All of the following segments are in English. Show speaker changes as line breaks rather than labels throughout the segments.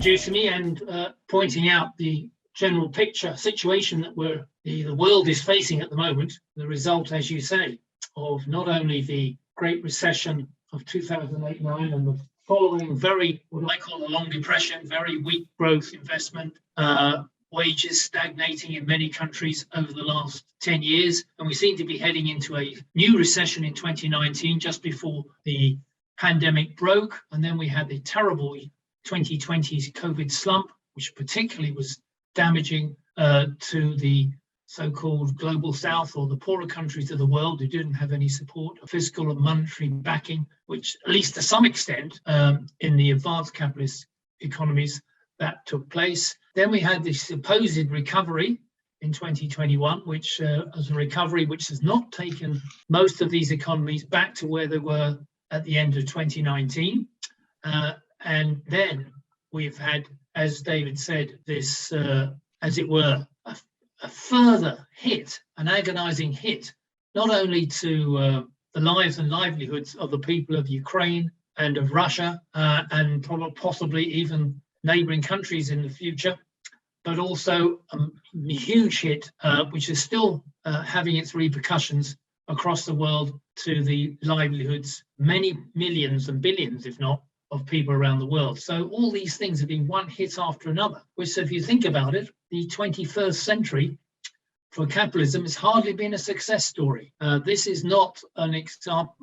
introducing me and pointing out the general picture situation that the world is facing at the moment, the result, as you say, of not only the Great Recession of 2008-9 and the following what I call a long depression, very weak growth investment, wages stagnating in many countries over the last 10 years. And we seem to be heading into a new recession in 2019, just before the pandemic broke. And then we had the terrible 2020 COVID slump, which particularly was damaging to the so-called global south, or the poorer countries of the world who didn't have any support, fiscal and monetary backing, which at least to some extent in the advanced capitalist economies that took place. Then we had the supposed recovery in 2021, which was a recovery which has not taken most of these economies back to where they were at the end of 2019. And then we've had, as David said, this, as it were, a further hit, an agonizing hit, not only to the lives and livelihoods of the people of Ukraine and of Russia, and possibly even neighboring countries in the future, but also a huge hit, which is still having its repercussions across the world to the livelihoods, many millions and billions, if not, of people around the world. So all these things have been one hit after another, which, if you think about it, the 21st century for capitalism has hardly been a success story. This is not an example.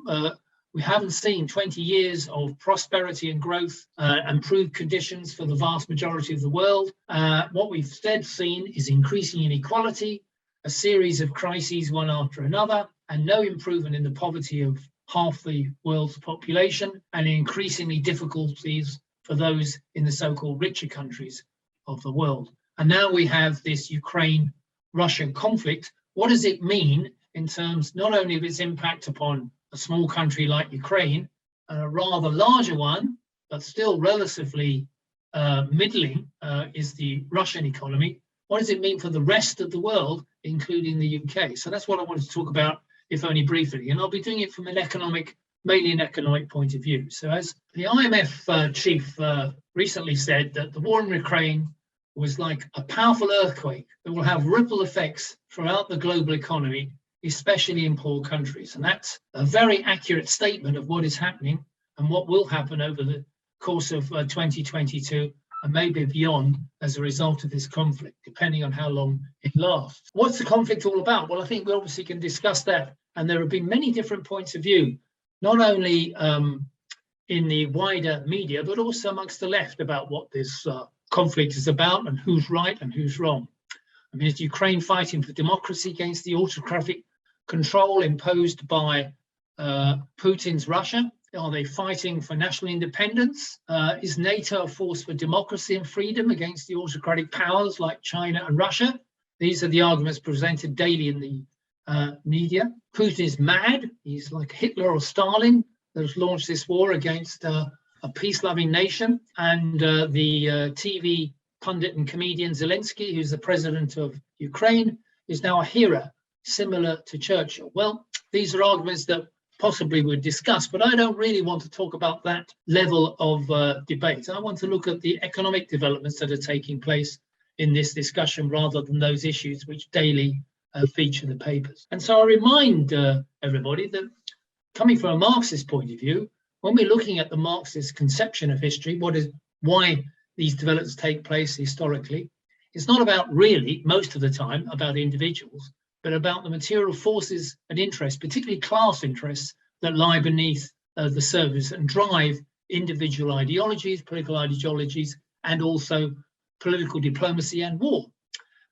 We haven't seen 20 years of prosperity and growth, improved conditions for the vast majority of the world. What we've instead seen is increasing inequality, a series of crises one after another, and no improvement in the poverty of half the world's population, and increasingly difficulties for those in the so-called richer countries of the world. And now we have this Ukraine-Russian conflict. What does it mean in terms not only of its impact upon a small country like Ukraine, and a rather larger one, but still relatively middling, is the Russian economy? What does it mean for the rest of the world, including the UK? So that's what I wanted to talk about, if only briefly. And I'll be doing it from mainly an economic point of view. So as the IMF chief recently said, that the war in Ukraine was like a powerful earthquake that will have ripple effects throughout the global economy, especially in poor countries. And that's a very accurate statement of what is happening and what will happen over the course of 2022 and maybe beyond as a result of this conflict, depending on how long it lasts. What's the conflict all about? Well, I think we obviously can discuss that. And there have been many different points of view, not only in the wider media, but also amongst the left about what this conflict is about and who's right and who's wrong. I mean, is Ukraine fighting for democracy against the autocratic control imposed by Putin's Russia? Are they fighting for national independence? Is NATO a force for democracy and freedom against the autocratic powers like China and Russia? These are the arguments presented daily in the media. Putin is mad. He's like Hitler or Stalin that has launched this war against a peace-loving nation. And the TV pundit and comedian Zelensky, who's the president of Ukraine, is now a hero, similar to Churchill. Well, these are arguments that possibly we'll discuss, but I don't really want to talk about that level of debate. I want to look at the economic developments that are taking place in this discussion rather than those issues which daily feature the papers. And so I remind everybody that coming from a Marxist point of view, when we're looking at the Marxist conception of history, why these developments take place historically, it's not about really, most of the time, about individuals, but about the material forces and interests, particularly class interests, that lie beneath the surface and drive individual ideologies, political ideologies, and also political diplomacy and war.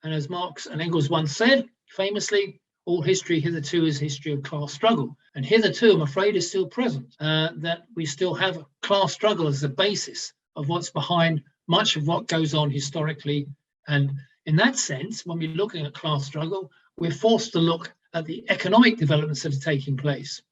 And as Marx and Engels once said, famously, all history hitherto is history of class struggle. And hitherto, I'm afraid, is still present, that we still have a class struggle as the basis of what's behind much of what goes on historically. And in that sense, when we're looking at class struggle, we're forced to look at the economic developments that are taking place.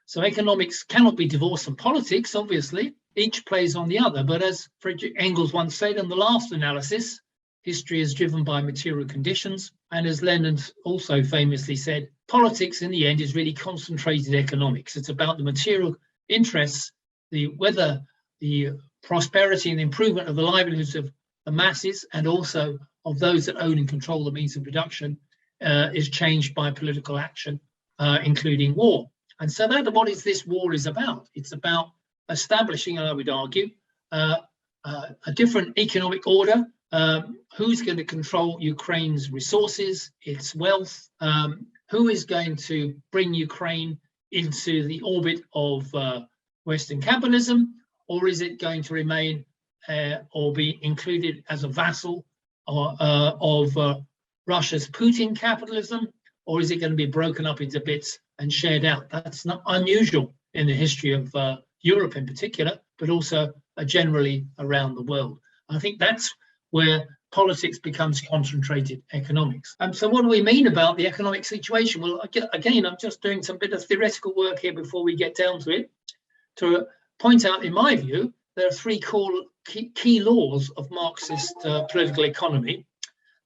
So economics cannot be divorced from politics, obviously. Each plays on the other. But as Friedrich Engels once said in the last analysis, history is driven by material conditions. And as Lenin also famously said, politics in the end is really concentrated economics. It's about the material interests, whether the prosperity and the improvement of the livelihoods of the masses and also of those that own and control the means of production is changed by political action, including war. And so that's what this war is about. It's about establishing, I would argue, a different economic order. Who's going to control Ukraine's resources, its wealth? Who is going to bring Ukraine into the orbit of Western capitalism? Or is it going to remain or be included as a vassal of Russia's Putin capitalism? Or is it going to be broken up into bits and shared out? That's not unusual in the history of Europe in particular, but also generally around the world. I think that's where politics becomes concentrated economics. So what do we mean about the economic situation? Well, again, I'm just doing some bit of theoretical work here before we get down to it, to point out, in my view, there are three key laws of Marxist political economy.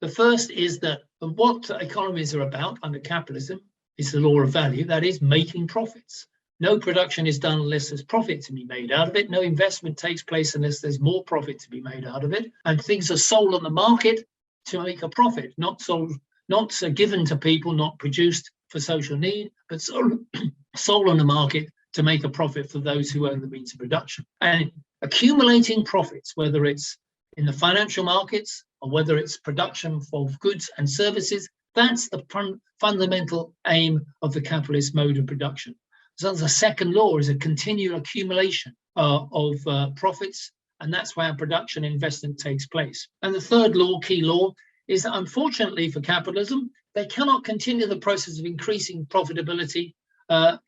The first is that what economies are about under capitalism is the law of value, that is, making profits. No production is done unless there's profit to be made out of it. No investment takes place unless there's more profit to be made out of it. And things are sold on the market to make a profit, not given to people, not produced for social need, but sold on the market to make a profit for those who own the means of production. And accumulating profits, whether it's in the financial markets or whether it's production of goods and services, that's the fundamental aim of the capitalist mode of production. So the second law is a continual accumulation of profits, and that's where production investment takes place. And the third law, key law, is that unfortunately for capitalism, they cannot continue the process of increasing profitability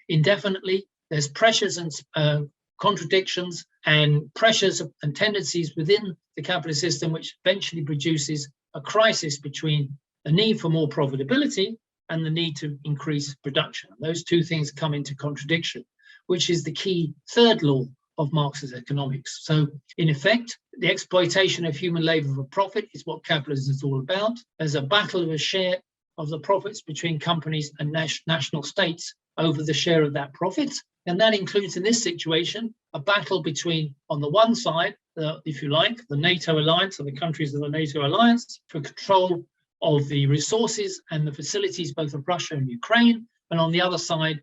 indefinitely. There's pressures and contradictions and pressures and tendencies within the capitalist system, which eventually produces a crisis between the need for more profitability and the need to increase production. Those two things come into contradiction, which is the key third law of Marxist economics. So in effect, the exploitation of human labor for profit is what capitalism is all about. There's a battle of a share of the profits between companies and national states over the share of that profit. And that includes, in this situation, a battle between, on the one side, if you like, the NATO alliance or the countries of the NATO alliance for control of the resources and the facilities both of Russia and Ukraine, and on the other side,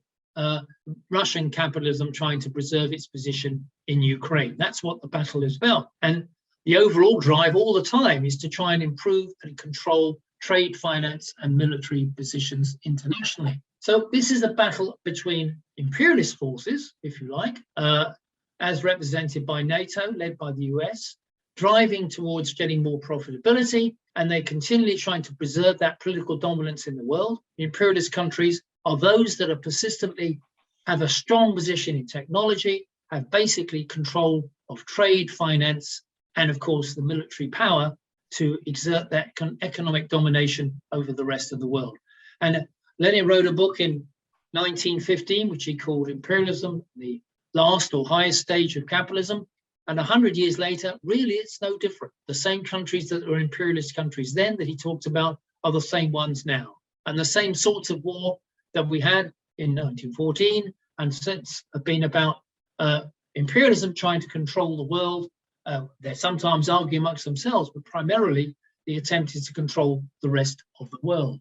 Russian capitalism trying to preserve its position in Ukraine. That's what the battle is about. And the overall drive all the time is to try and improve and control trade, finance, and military positions internationally. So this is a battle between imperialist forces, if you like, as represented by NATO, led by the US, driving towards getting more profitability, and they're continually trying to preserve that political dominance in the world. The imperialist countries are those that are persistently have a strong position in technology, have basically control of trade, finance, and of course the military power to exert that economic domination over the rest of the world. And Lenin wrote a book in 1915, which he called Imperialism, the last or highest stage of capitalism. And 100 years later, really, it's no different. The same countries that were imperialist countries then that he talked about are the same ones now. And the same sorts of war that we had in 1914 and since have been about imperialism trying to control the world. They sometimes argue amongst themselves, but primarily the attempt is to control the rest of the world.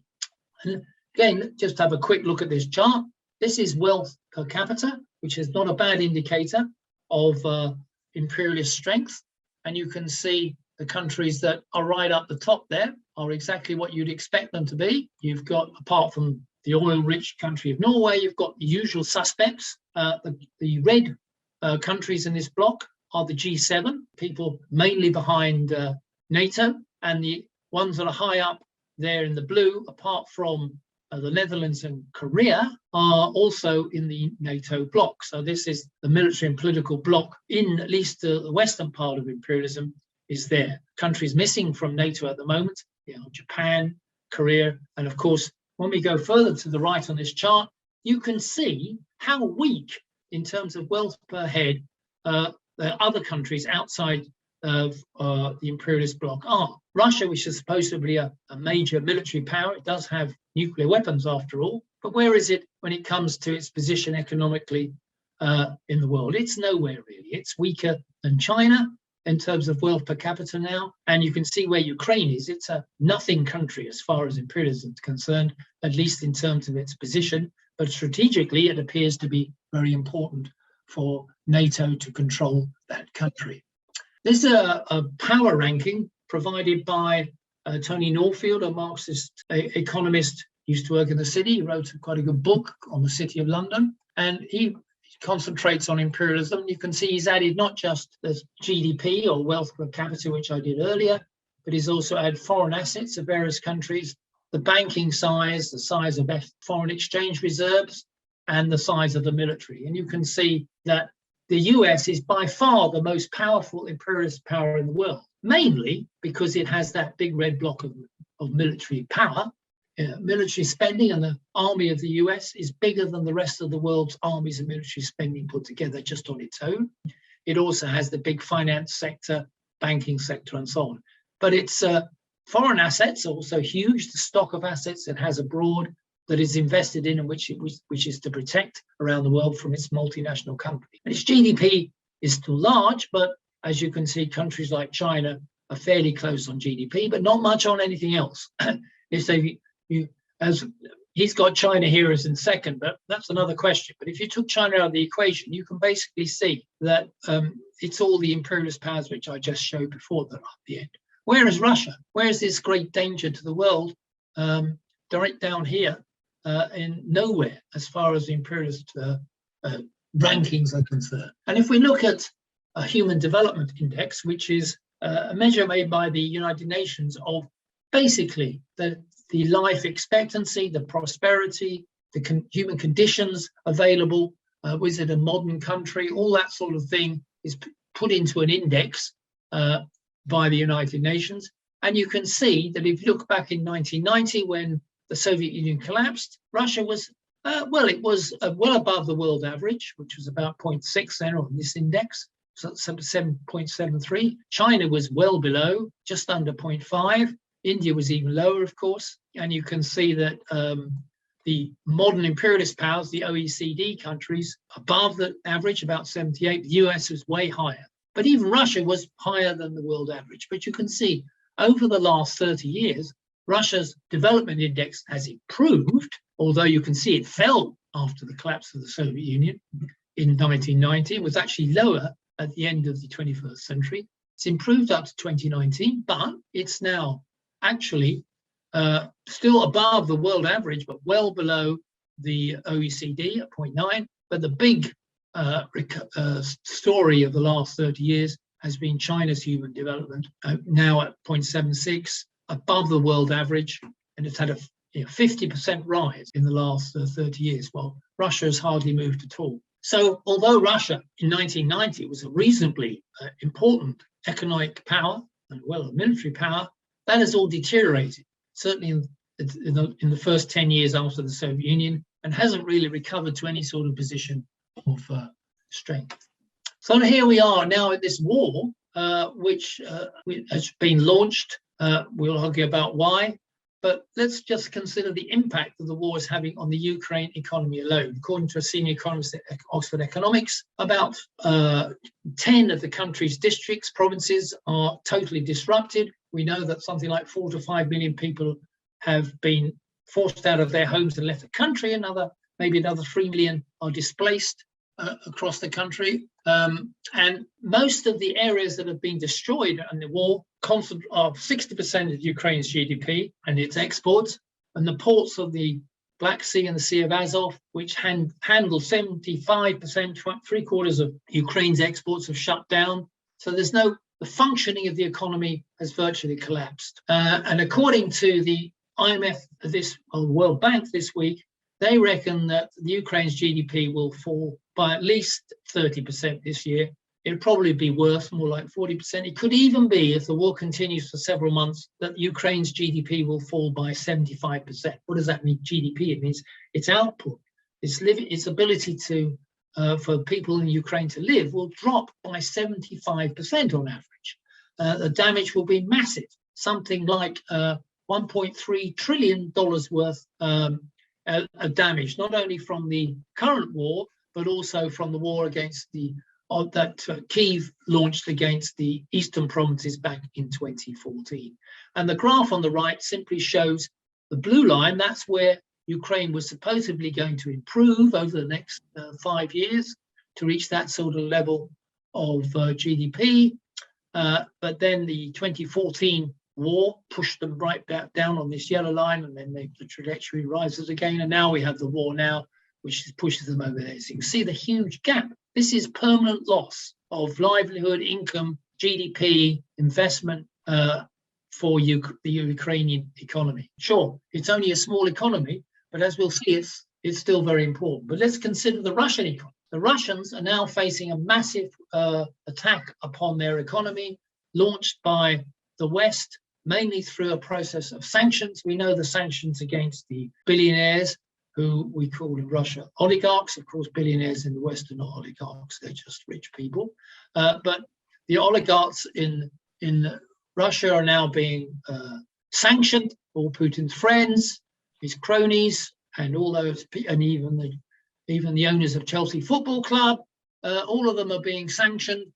And again, just have a quick look at this chart. This is wealth per capita, which is not a bad indicator of imperialist strength. And you can see the countries that are right up the top there are exactly what you'd expect them to be. You've got, apart from the oil-rich country of Norway, you've got the usual suspects. The red countries in this block are the G7, people mainly behind NATO, and the ones that are high up there in the blue, apart from the Netherlands and Korea, are also in the NATO bloc. So this is the military and political bloc in at least the western part of imperialism is there. Countries missing from NATO at the moment, Japan, Korea, and of course, when we go further to the right on this chart, you can see how weak in terms of wealth per head the other countries outside of the imperialist bloc are. Russia, which is supposed to be a major military power, it does have nuclear weapons after all, but where is it when it comes to its position economically in the world? It's nowhere really. It's weaker than China, in terms of wealth per capita now. And you can see where Ukraine is. It's a nothing country as far as imperialism is concerned, at least in terms of its position. But strategically, it appears to be very important for NATO to control that country. This is a power ranking provided by Tony Norfield, a Marxist economist, used to work in the city. He wrote quite a good book on the City of London, and he concentrates on imperialism. You can see he's added not just the GDP or wealth per capita, which I did earlier, but he's also added foreign assets of various countries, the banking size, the size of foreign exchange reserves, and the size of the military. And you can see that the US is by far the most powerful imperialist power in the world, mainly because it has that big red block of military power. Military spending, and the army of the US is bigger than the rest of the world's armies and military spending put together just on its own. It also has the big finance sector, banking sector, and so on. But its foreign assets are also huge. The stock of assets it has abroad that is invested in and which is to protect around the world from its multinational company. And its GDP is still large, but as you can see, countries like China are fairly close on GDP, but not much on anything else. As he's got China here as in second, but that's another question. But if you took China out of the equation, you can basically see that it's all the imperialist powers which I just showed before that are at the end. Where is Russia? Where is this great danger to the world? Right down here in nowhere as far as the imperialist rankings are concerned. And if we look at a Human Development Index, which is a measure made by the United Nations of basically the life expectancy, the prosperity, the human conditions available, was it a modern country, all that sort of thing is put into an index by the United Nations. And you can see that if you look back in 1990, when the Soviet Union collapsed, Russia was, it was well above the world average, which was about 0.6 then on this index, so 7.73. China was well below, just under 0.5. India was even lower, of course, and you can see that the modern imperialist powers, the OECD countries, above the average, about 78. The US was way higher, but even Russia was higher than the world average. But you can see over the last 30 years, Russia's development index has improved, although you can see it fell after the collapse of the Soviet Union in 1990. It was actually lower at the end of the 21st century. It's improved up to 2019, but it's now actually still above the world average, but well below the OECD at 0.9. But the big story of the last 30 years has been China's human development, now at 0.76, above the world average, and it's had a 50% rise in the last 30 years, while Russia has hardly moved at all. So although Russia in 1990 was a reasonably important economic power and well a military power, that has all deteriorated, certainly in the first 10 years after the Soviet Union, and hasn't really recovered to any sort of position of strength. So here we are now at this war, which has been launched. We'll argue about why, but let's just consider the impact that the war is having on the Ukraine economy alone. According to a senior economist at Oxford Economics, about 10 of the country's districts, provinces are totally disrupted. We know that something like 4 to 5 million people have been forced out of their homes and left the country. Maybe another 3 million are displaced across the country. And most of the areas that have been destroyed in the war are 60% of Ukraine's GDP and its exports, and the ports of the Black Sea and the Sea of Azov, which handle 75%, 3/4 of Ukraine's exports, have shut down. So the functioning of the economy has virtually collapsed. And according to the IMF, World Bank this week, they reckon that the Ukraine's GDP will fall by at least 30% this year. It'll probably be worse, more like 40%. It could even be, if the war continues for several months, that Ukraine's GDP will fall by 75%. What does that mean, GDP? It means its output, its ability to for people in Ukraine to live will drop by 75% on average. The damage will be massive, something like $1.3 trillion worth of damage, not only from the current war, but also from the war against the Kyiv launched against the eastern provinces back in 2014. And the graph on the right simply shows the blue line. That's where Ukraine was supposedly going to improve over the next 5 years to reach that sort of level of GDP. But then the 2014 war pushed them right back down on this yellow line, and then the trajectory rises again. And now we have the war now, which pushes them over there. So you can see the huge gap. This is permanent loss of livelihood, income, GDP, investment for the Ukrainian economy. Sure, it's only a small economy, but as we'll see, it's still very important. But let's consider the Russian economy. The Russians are now facing a massive attack upon their economy, launched by the West, mainly through a process of sanctions. We know the sanctions against the billionaires, who we call in Russia oligarchs. Of course, billionaires in the West are not oligarchs, they're just rich people. But the oligarchs in Russia are now being sanctioned, all Putin's friends, his cronies, and all those, and even the owners of Chelsea Football Club, all of them are being sanctioned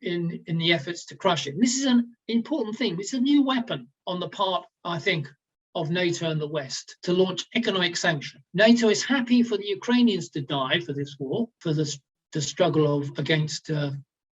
in the efforts to crush it. And this is an important thing. It's a new weapon on the part, I think, of NATO and the West to launch economic sanction. NATO is happy for the Ukrainians to die for this war, for the struggle against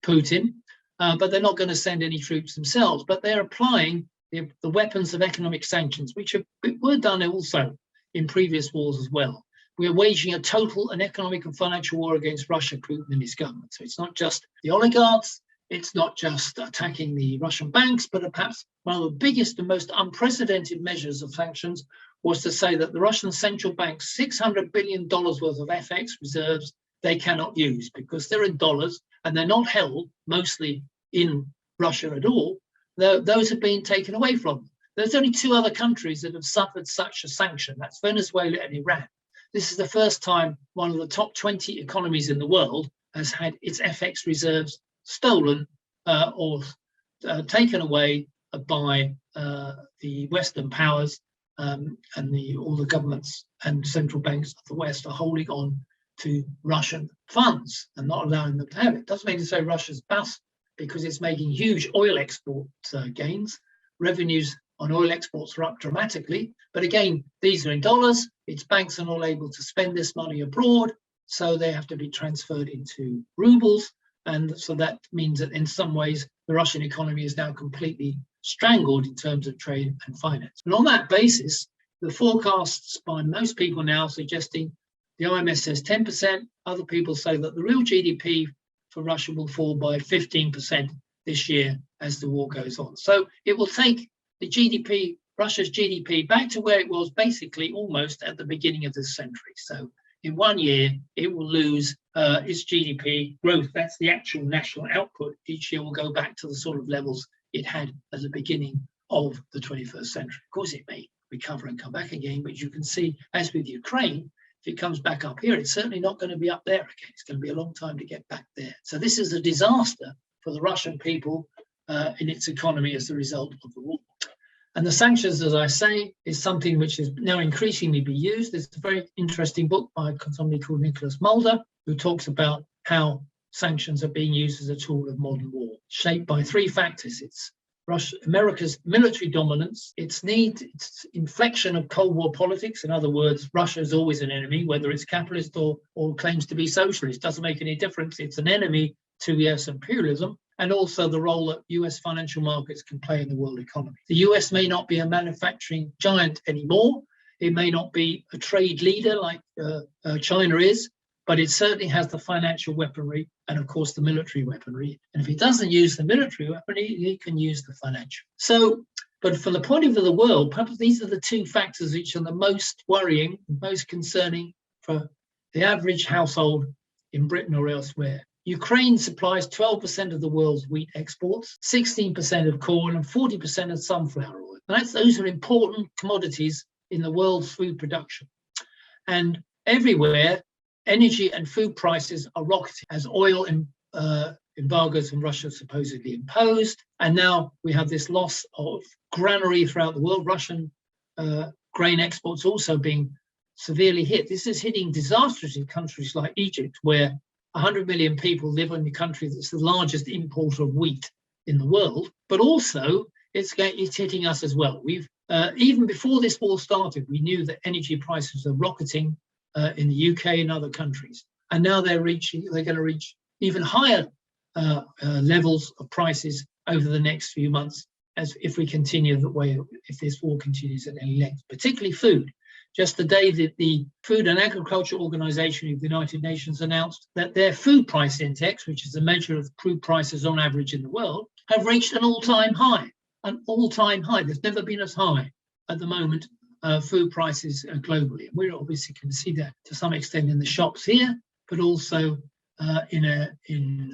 Putin, but they're not going to send any troops themselves. But they're applying the weapons of economic sanctions, which were done also in previous wars as well. We're waging a total and economic and financial war against Russia, Putin and his government. So it's not just the oligarchs, it's not just attacking the Russian banks, but perhaps one of the biggest and most unprecedented measures of sanctions was to say that the Russian central bank's $600 billion worth of FX reserves they cannot use because they're in dollars and they're not held mostly in Russia at all. Those have been taken away from them. There's only 2 other countries that have suffered such a sanction. That's Venezuela and Iran. This is the first time one of the top 20 economies in the world has had its FX reserves stolen or taken away by the Western powers, and all the governments and central banks of the West are holding on to Russian funds and not allowing them to have it. Doesn't mean to say Russia's bust, because it's making huge oil export gains. Revenues on oil exports are up dramatically. But again, these are in dollars. Its banks are not able to spend this money abroad, so they have to be transferred into rubles. And so that means that in some ways, the Russian economy is now completely strangled in terms of trade and finance. And on that basis, the forecasts by most people now suggesting the IMF says 10%. Other people say that the real GDP for Russia will fall by 15% this year as the war goes on. So it will take the GDP, Russia's GDP, back to where it was basically almost at the beginning of this century. So in 1 year, it will lose its GDP growth. That's the actual national output. Each year will go back to the sort of levels it had at the beginning of the 21st century. Of course, it may recover and come back again, but you can see, as with Ukraine, if it comes back up here, it's certainly not going to be up there again. It's going to be a long time to get back there. So this is a disaster for the Russian people in its economy as a result of the war. And the sanctions, as I say, is something which is now increasingly being used. There's a very interesting book by somebody called Nicholas Mulder, who talks about how sanctions are being used as a tool of modern war, shaped by 3 factors. It's America's military dominance, its inflection of Cold War politics. In other words, Russia is always an enemy, whether it's capitalist or claims to be socialist. Doesn't make any difference. It's an enemy to US imperialism, and also the role that US financial markets can play in the world economy. The US may not be a manufacturing giant anymore. It may not be a trade leader like China is, but it certainly has the financial weaponry and, of course, the military weaponry. And if it doesn't use the military weaponry, it can use the financial. So, but from the point of view of the world, perhaps these are the 2 factors which are the most worrying, most concerning for the average household in Britain or elsewhere. Ukraine supplies 12% of the world's wheat exports, 16% of corn, and 40% of sunflower oil. And those are important commodities in the world's food production. And everywhere, energy and food prices are rocketing as oil embargoes from Russia supposedly imposed. And now we have this loss of granary throughout the world. Russian grain exports also being severely hit. This is hitting disastrously countries like Egypt, where 100 million people live in the country that's the largest importer of wheat in the world, but also it's hitting us as well. We've even before this war started, we knew that energy prices are rocketing in the UK and other countries, and now they're going to reach even higher levels of prices over the next few months, as if we continue the way, if this war continues at any length, particularly food. Just the day that the Food and Agriculture Organization of the United Nations announced that their food price index, which is a measure of food prices on average in the world, have reached an all-time high. An all-time high. There's never been as high at the moment food prices globally. And we obviously can see that to some extent in the shops here, but also in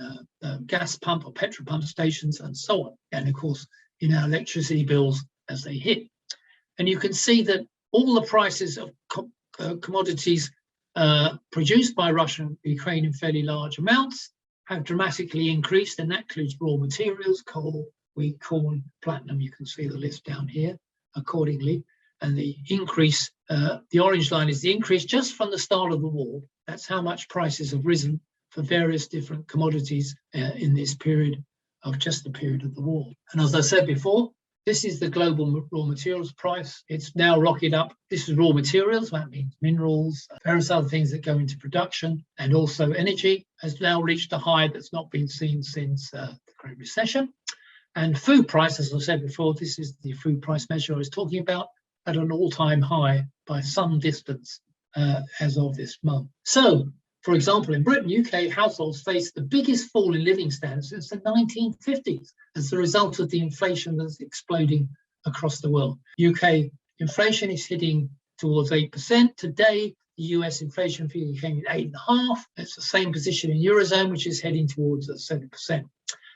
gas pump or petrol pump stations and so on. And of course, in our electricity bills as they hit. And you can see that all the prices of commodities produced by Russia and Ukraine in fairly large amounts have dramatically increased, and that includes raw materials, coal, wheat, corn, platinum. You can see the list down here accordingly. And the increase, the orange line is the increase just from the start of the war. That's how much prices have risen for various different commodities in this period of just the period of the war. And as I said before, this is the global raw materials price. It's now rocketed up. This is raw materials. That means minerals, various other things that go into production, and also energy has now reached a high that's not been seen since the Great Recession. And food price, as I said before, this is the food price measure I was talking about, at an all-time high by some distance as of this month. So, for example, in Britain, UK households face the biggest fall in living standards since the 1950s as a result of the inflation that's exploding across the world. UK inflation is hitting towards 8%. Today, the US inflation figure came at 8.5%. It's the same position in Eurozone, which is heading towards 7%.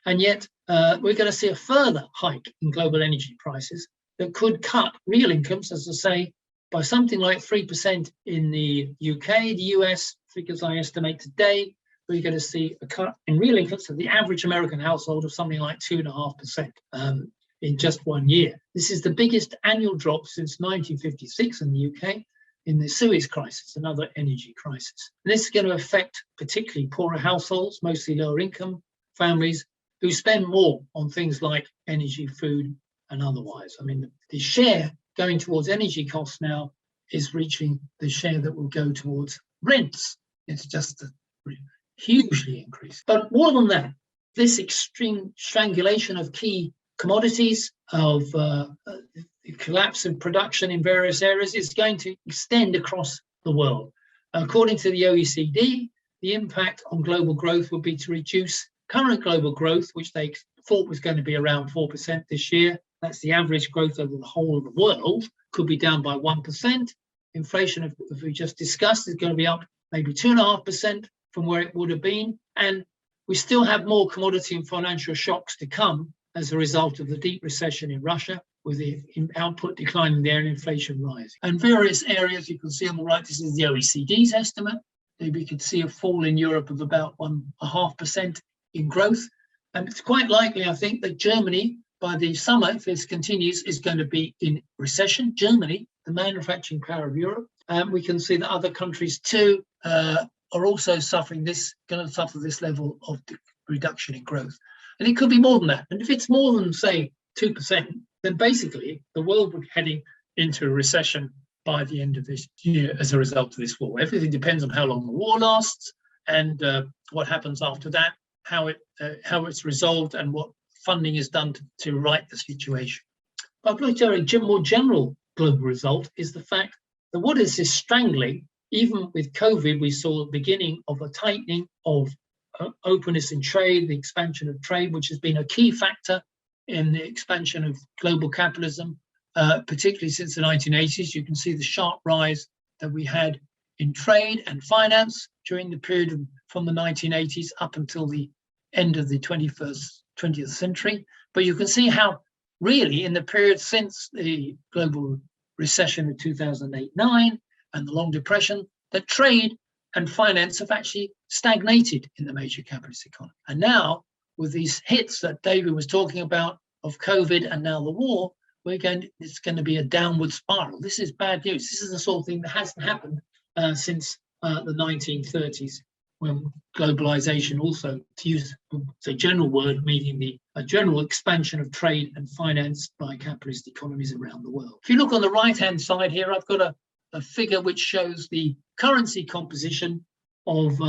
And yet, we're going to see a further hike in global energy prices that could cut real incomes, as I say, by something like 3% in the UK. The US figures I estimate today, we're going to see a cut in real incomes of the average American household of something like 2.5% in just 1 year. This is the biggest annual drop since 1956 in the UK, in the Suez crisis, another energy crisis. And this is going to affect particularly poorer households, mostly lower income families, who spend more on things like energy, food, and otherwise. I mean, the share going towards energy costs now is reaching the share that will go towards rents. It's just hugely increased. But more than that, this extreme strangulation of key commodities, of the collapse of production in various areas, is going to extend across the world. According to the OECD, the impact on global growth would be to reduce current global growth, which they thought was going to be around 4% this year. That's the average growth over the whole of the world, could be down by 1%. Inflation, as we just discussed, is going to be up maybe 2.5% from where it would have been. And we still have more commodity and financial shocks to come as a result of the deep recession in Russia, with the output declining there and inflation rising. And various areas, you can see on the right, this is the OECD's estimate. We could see a fall in Europe of about 1.5% in growth. And it's quite likely, I think, that Germany, by the summer, if this continues, is going to be in recession. Germany, the manufacturing power of Europe. We can see that other countries too are also going to suffer this level of reduction in growth. And it could be more than that. And if it's more than, say, 2%, then basically the world will be heading into a recession by the end of this year as a result of this war. Everything depends on how long the war lasts and what happens after that, how it's resolved, and what funding is done to right the situation. But a more general global result is the fact that what is this strangling, even with COVID, we saw the beginning of a tightening of openness in trade, the expansion of trade, which has been a key factor in the expansion of global capitalism, particularly since the 1980s. You can see the sharp rise that we had in trade and finance during the period from the 1980s up until the end of the 20th century. But you can see how really in the period since the global recession of 2008-9 and the long depression, that trade and finance have actually stagnated in the major capitalist economy. And now, with these hits that David was talking about of COVID and now the war, it's going to be a downward spiral. This is bad news. This is the sort of thing that hasn't happened since the 1930s, when globalization also, to use a general word, meaning a general expansion of trade and finance by capitalist economies around the world. If you look on the right-hand side here, I've got a figure which shows the currency composition of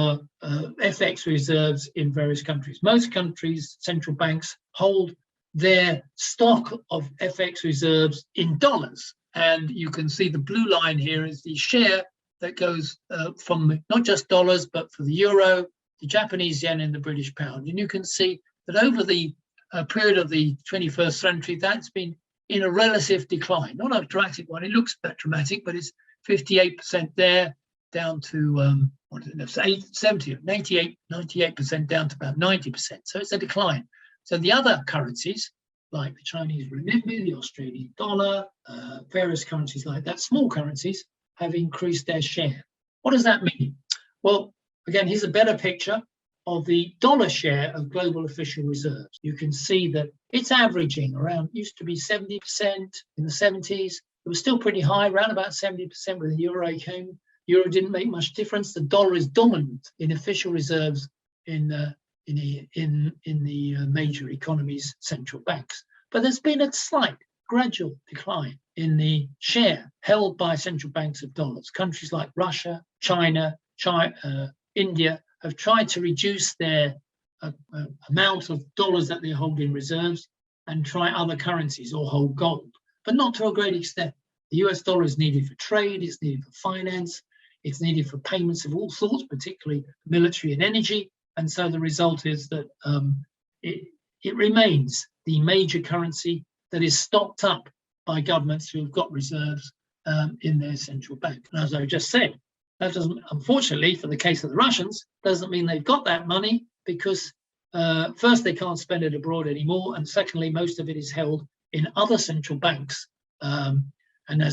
FX reserves in various countries. Most countries, central banks hold their stock of FX reserves in dollars. And you can see the blue line here is the share that goes from not just dollars, but for the euro, the Japanese yen, and the British pound. And you can see that over the period of the 21st century, that's been in a relative decline. Not a dramatic one. It looks a bit dramatic, but it's 58% there, down to 98% down to about 90%. So it's a decline. So the other currencies, like the Chinese renminbi, the Australian dollar, various currencies like that, small currencies, have increased their share. What does that mean? Well, again, here's a better picture of the dollar share of global official reserves. You can see that it's averaging around, used to be 70% in the 70s. It was still pretty high, around about 70% when the euro came. Euro didn't make much difference. The dollar is dominant in official reserves in the major economies' central banks. But there's been a slight gradual decline in the share held by central banks of dollars. Countries like Russia, China, India have tried to reduce their amount of dollars that they hold in reserves and try other currencies or hold gold, but not to a great extent. The US dollar is needed for trade, it's needed for finance, it's needed for payments of all sorts, particularly military and energy. And so the result is that it remains the major currency that is stocked up by governments who have got reserves in their central bank. And as I just said, that doesn't, unfortunately, for the case of the Russians, doesn't mean they've got that money because first, they can't spend it abroad anymore. And secondly, most of it is held in other central banks. And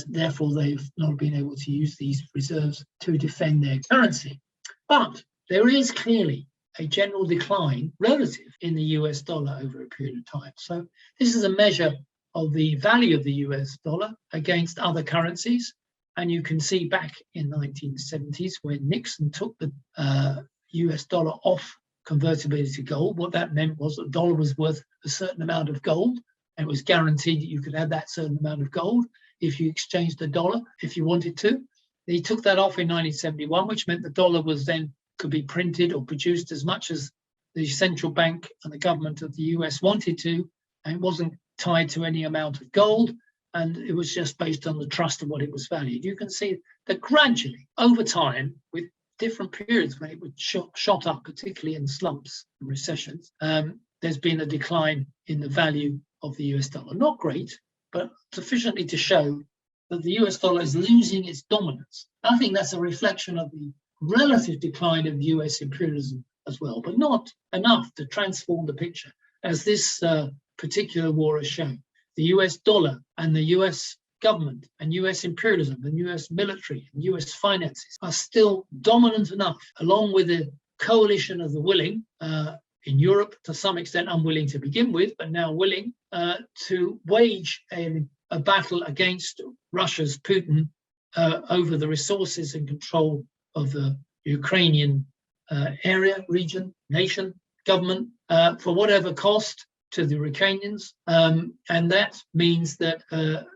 therefore, they've not been able to use these reserves to defend their currency. But there is clearly a general decline relative in the US dollar over a period of time. So this is a measure of the value of the US dollar against other currencies. And you can see back in the 1970s when Nixon took the US dollar off convertibility to gold, what that meant was that the dollar was worth a certain amount of gold, and it was guaranteed that you could have that certain amount of gold if you exchanged the dollar, if you wanted to. He took that off in 1971, which meant the dollar was then could be printed or produced as much as the central bank and the government of the US wanted to, and it wasn't tied to any amount of gold, and it was just based on the trust of what it was valued. You can see that gradually, over time, with different periods when it was shot up, particularly in slumps and recessions, there's been a decline in the value of the US dollar. Not great, but sufficiently to show that the US dollar is losing its dominance. I think that's a reflection of the relative decline of US imperialism as well, but not enough to transform the picture, as this particular war has shown. The US dollar and the US government and US imperialism and US military and US finances are still dominant enough, along with the coalition of the willing in Europe, to some extent unwilling to begin with, but now willing to wage a battle against Russia's Putin over the resources and control of the Ukrainian area, region, nation, government, for whatever cost to the Ukrainians. And that means that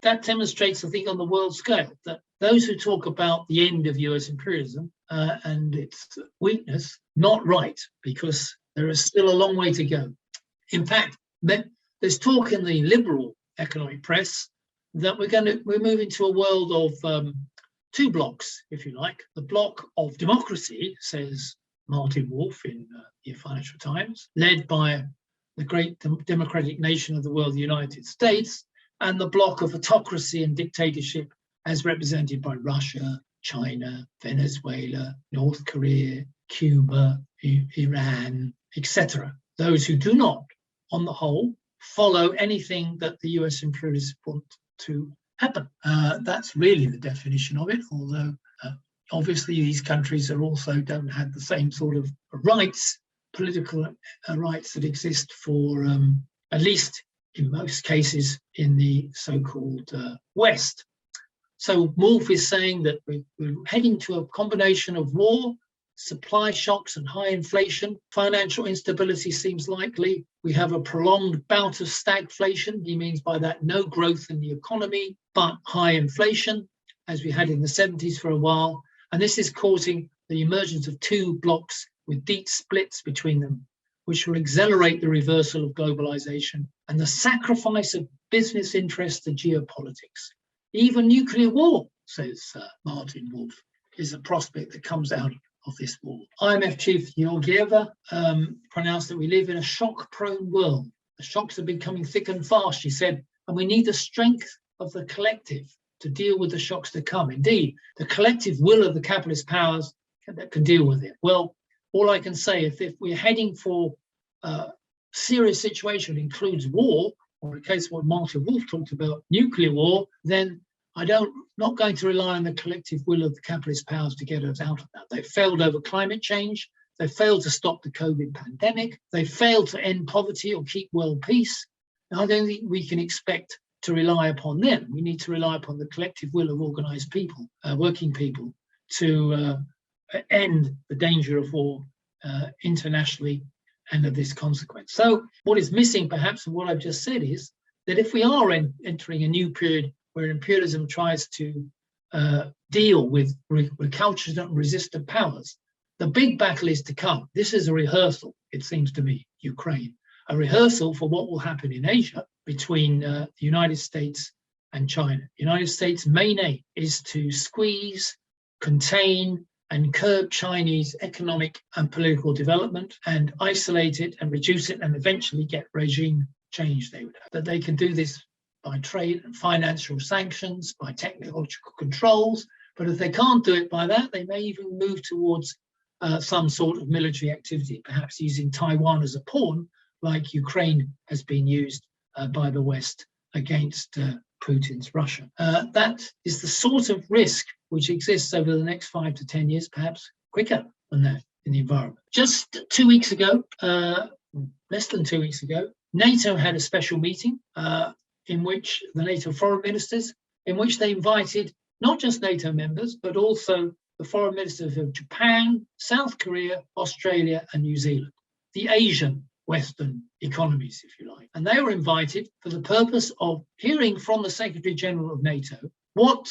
that demonstrates, I think, on the world scale, that those who talk about the end of US imperialism and its weakness, not right, because there is still a long way to go. In fact, there's talk in the liberal economic press that we're moving to a world of two blocks, if you like. The block of democracy, says Martin Wolf in the Financial Times, led by the great democratic nation of the world, the United States, and the block of autocracy and dictatorship as represented by Russia, China, Venezuela, North Korea, Cuba, Iran, etc. Those who do not, on the whole, follow anything that the US imperialists want to happen. That's really the definition of it, although obviously these countries are also don't have the same sort of rights, political rights that exist for, at least in most cases, in the so-called West. So Wolf is saying that we're heading to a combination of war supply shocks and high inflation. Financial instability seems likely. We have a prolonged bout of stagflation. He means by that no growth in the economy, but high inflation, as we had in the 70s for a while. And this is causing the emergence of two blocks with deep splits between them, which will accelerate the reversal of globalization and the sacrifice of business interests to geopolitics. Even nuclear war, says Martin Wolf, is a prospect that comes out of this war. IMF chief Georgieva pronounced that we live in a shock-prone world. The shocks are becoming thick and fast, she said, and we need the strength of the collective to deal with the shocks to come. Indeed, the collective will of the capitalist powers that can deal with it. Well, all I can say is if we're heading for a serious situation, includes war, or in the case of what Martin Wolf talked about, nuclear war, then not going to rely on the collective will of the capitalist powers to get us out of that. They failed over climate change. They failed to stop the COVID pandemic. They failed to end poverty or keep world peace. And I don't think we can expect to rely upon them. We need to rely upon the collective will of organized people, working people, to end the danger of war internationally and of this consequence. So what is missing perhaps of what I've just said is that if we are entering a new period where imperialism tries to deal with recalcitrant and resistant powers, the big battle is to come. This is a rehearsal, it seems to me, Ukraine, a rehearsal for what will happen in Asia between the United States and China. The United States' main aim is to squeeze, contain, and curb Chinese economic and political development and isolate it and reduce it and eventually get regime change they would have. That they can do this by trade and financial sanctions, by technological controls, but if they can't do it by that, they may even move towards some sort of military activity, perhaps using Taiwan as a pawn, like Ukraine has been used by the West against Putin's Russia. That is the sort of risk which exists over the next 5 to 10 years, perhaps quicker than that in the environment. Just 2 weeks ago, less than 2 weeks ago, NATO had a special meeting in which the NATO foreign ministers, in which they invited not just NATO members, but also the foreign ministers of Japan, South Korea, Australia, and New Zealand, the Asian Western economies, if you like. And they were invited for the purpose of hearing from the Secretary General of NATO what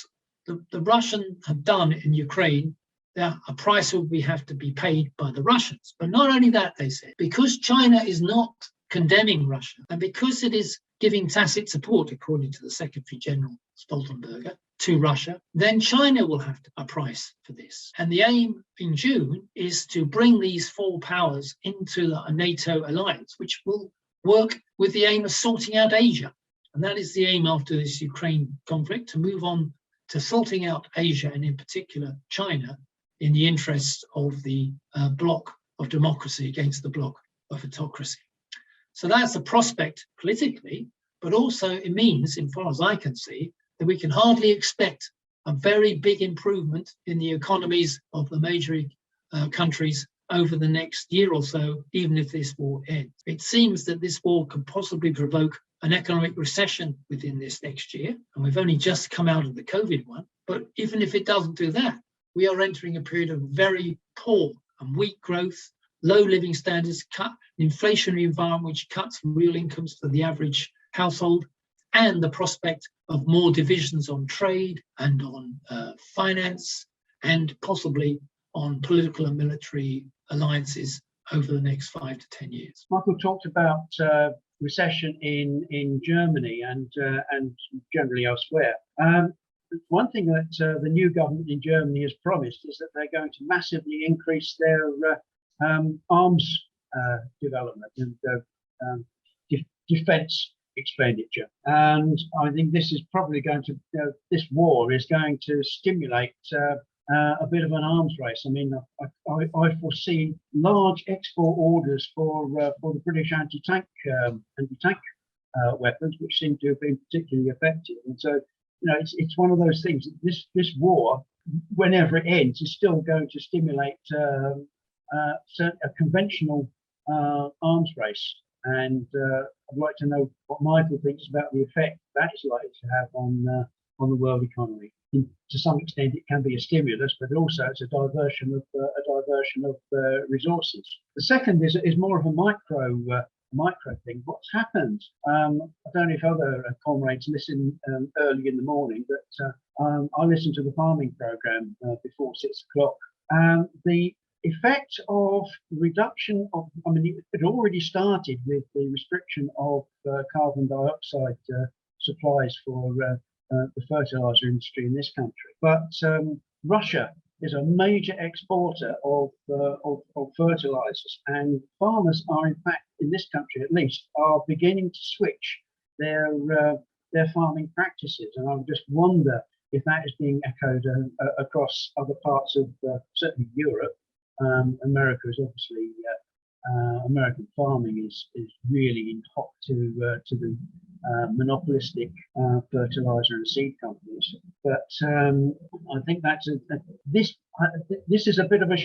the Russians have done in Ukraine. A price will have to be paid by the Russians. But not only that, they said, because China is not condemning Russia, and because it is giving tacit support, according to the Secretary General Stoltenberg, to Russia, then China will have a price for this. And the aim in June is to bring these four powers into a NATO alliance, which will work with the aim of sorting out Asia. And that is the aim after this Ukraine conflict, to move on to sorting out Asia, and in particular China, in the interests of the bloc of democracy against the bloc of autocracy. So that's a prospect politically, but also it means, in far as I can see, that we can hardly expect a very big improvement in the economies of the major countries over the next year or so, even if this war ends. It seems that this war could possibly provoke an economic recession within this next year, and we've only just come out of the COVID one. But even if it doesn't do that, we are entering a period of very poor and weak growth, low living standards, an inflationary environment which cuts real incomes for the average household, and the prospect of more divisions on trade and on finance, and possibly on political and military alliances over the next 5 to 10 years.
Michael talked about recession in Germany and generally elsewhere. One thing that the new government in Germany has promised is that they're going to massively increase their arms development and defence expenditure. And I think this is probably going to, this war is going to stimulate a bit of an arms race. I mean, I foresee large export orders for the British anti-tank weapons, which seem to have been particularly effective. And so, it's one of those things. This war, whenever it ends, is still going to stimulate a conventional arms race. And I'd like to know what Michael thinks about the effect that is likely to have on the world economy. to some extent, it can be a stimulus, but also it's a diversion of resources. The second is more of a micro thing. What's happened? I don't know if other comrades listen early in the morning, but I listen to the farming program before 6 o'clock. The effect of reduction of, I mean, it already started with the restriction of carbon dioxide supplies for the fertilizer industry in this country. But Russia is a major exporter of fertilizers, and farmers are, in fact, in this country at least, are beginning to switch their farming practices. And I just wonder if that is being echoed across other parts of certainly Europe. America is obviously American farming is really in hock to the monopolistic fertilizer and seed companies. But I think that's this is a bit of a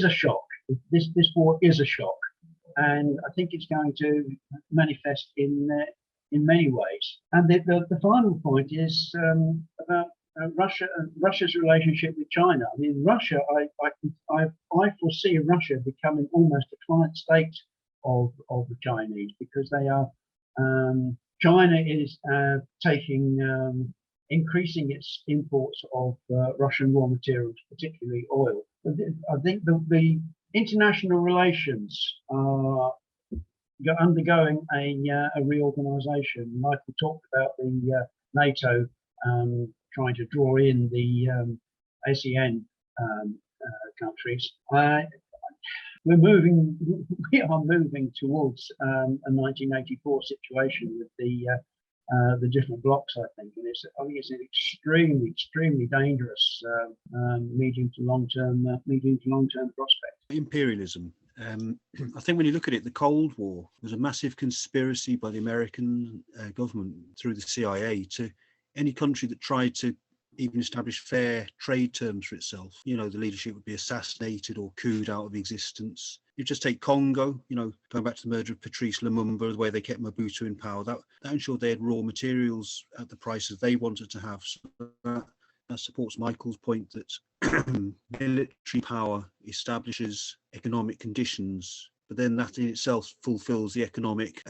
shock. This war is a shock, and I think it's going to manifest in many ways. And the final point is about Russia's relationship with China. I mean, Russia, I foresee Russia becoming almost a client state of the Chinese, because they are China is increasing its imports of Russian raw materials, particularly oil. I think the international relations are undergoing a reorganization. Michael talked about the NATO trying to draw in the ASEAN countries. We are moving towards a 1984 situation with the different blocks, I think, and I think it's an extremely dangerous medium to long term prospect.
Imperialism. I think when you look at it, the Cold War was a massive conspiracy by the American government through the CIA to any country that tried to even establish fair trade terms for itself. You know, the leadership would be assassinated or cooed out of existence. You just take Congo, you know, going back to the murder of Patrice Lumumba, the way they kept Mobutu in power, that ensured they had raw materials at the prices they wanted to have. So that supports Michael's point that military power establishes economic conditions, but then that in itself fulfills the economic,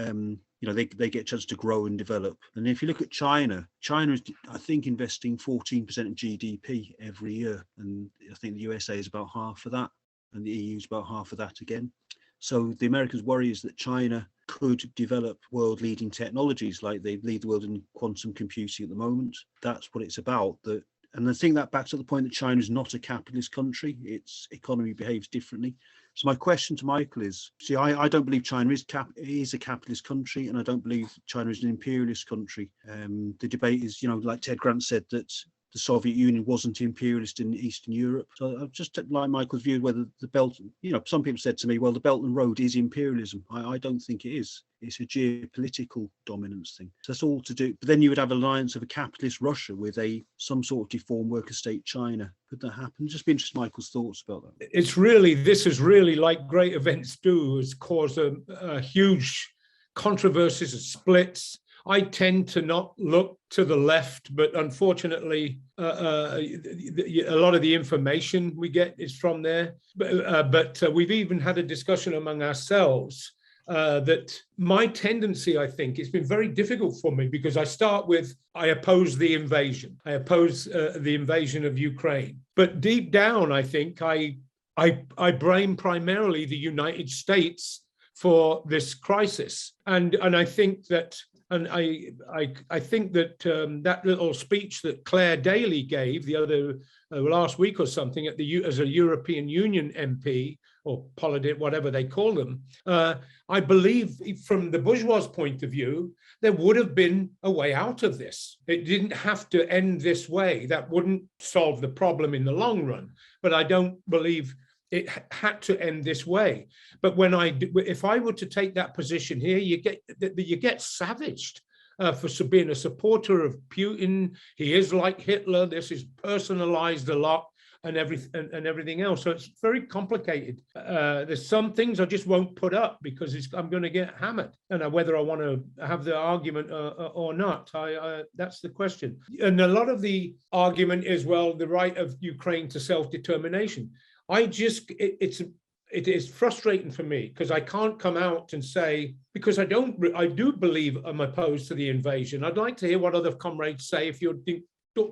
they get a chance to grow and develop. And if you look at China is, I think, investing 14% of GDP every year. And I think the USA is about half of that, and the EU is about half of that again. So the Americans' worry is that China could develop world-leading technologies, like they lead the world in quantum computing at the moment. That's what it's about. And I think that backs up the point that China is not a capitalist country. Its economy behaves differently. So my question to Michael is, I don't believe China is a capitalist country, and I don't believe China is an imperialist country. The debate is, like Ted Grant said, that the Soviet Union wasn't imperialist in Eastern Europe. So I'd just like Michael's view whether the Belt, some people said to me, well, the Belt and Road is imperialism. I don't think it is. It's a geopolitical dominance thing. So that's all to do. But then you would have an alliance of a capitalist Russia with some sort of deformed worker state China. Could that happen? Just be interested in Michael's thoughts about that.
This is really like great events do, has caused a huge controversies and splits. I tend to not look to the left, but unfortunately, a lot of the information we get is from there. But we've even had a discussion among ourselves that my tendency, I think, it's been very difficult for me, because I start with, I oppose the invasion. I oppose the invasion of Ukraine. But deep down, I think I blame primarily the United States for this crisis. And I think that, I think that that little speech that Claire Daly gave the other last week or something as a European Union MP or politic, whatever they call them, I believe from the bourgeois point of view, there would have been a way out of this. It didn't have to end this way. That wouldn't solve the problem in the long run. But I don't believe it had to end this way. But if I were to take that position here, you get savaged for being a supporter of Putin. He is like Hitler. This is personalized a lot. and everything else. So it's very complicated. There's some things I just won't put up because I'm going to get hammered, and whether I want to have the argument or not, that's the question. And a lot of the argument is, well, the right of Ukraine to self-determination. It is frustrating for me because I can't come out and say, because I do believe I'm opposed to the invasion. I'd like to hear what other comrades say if you're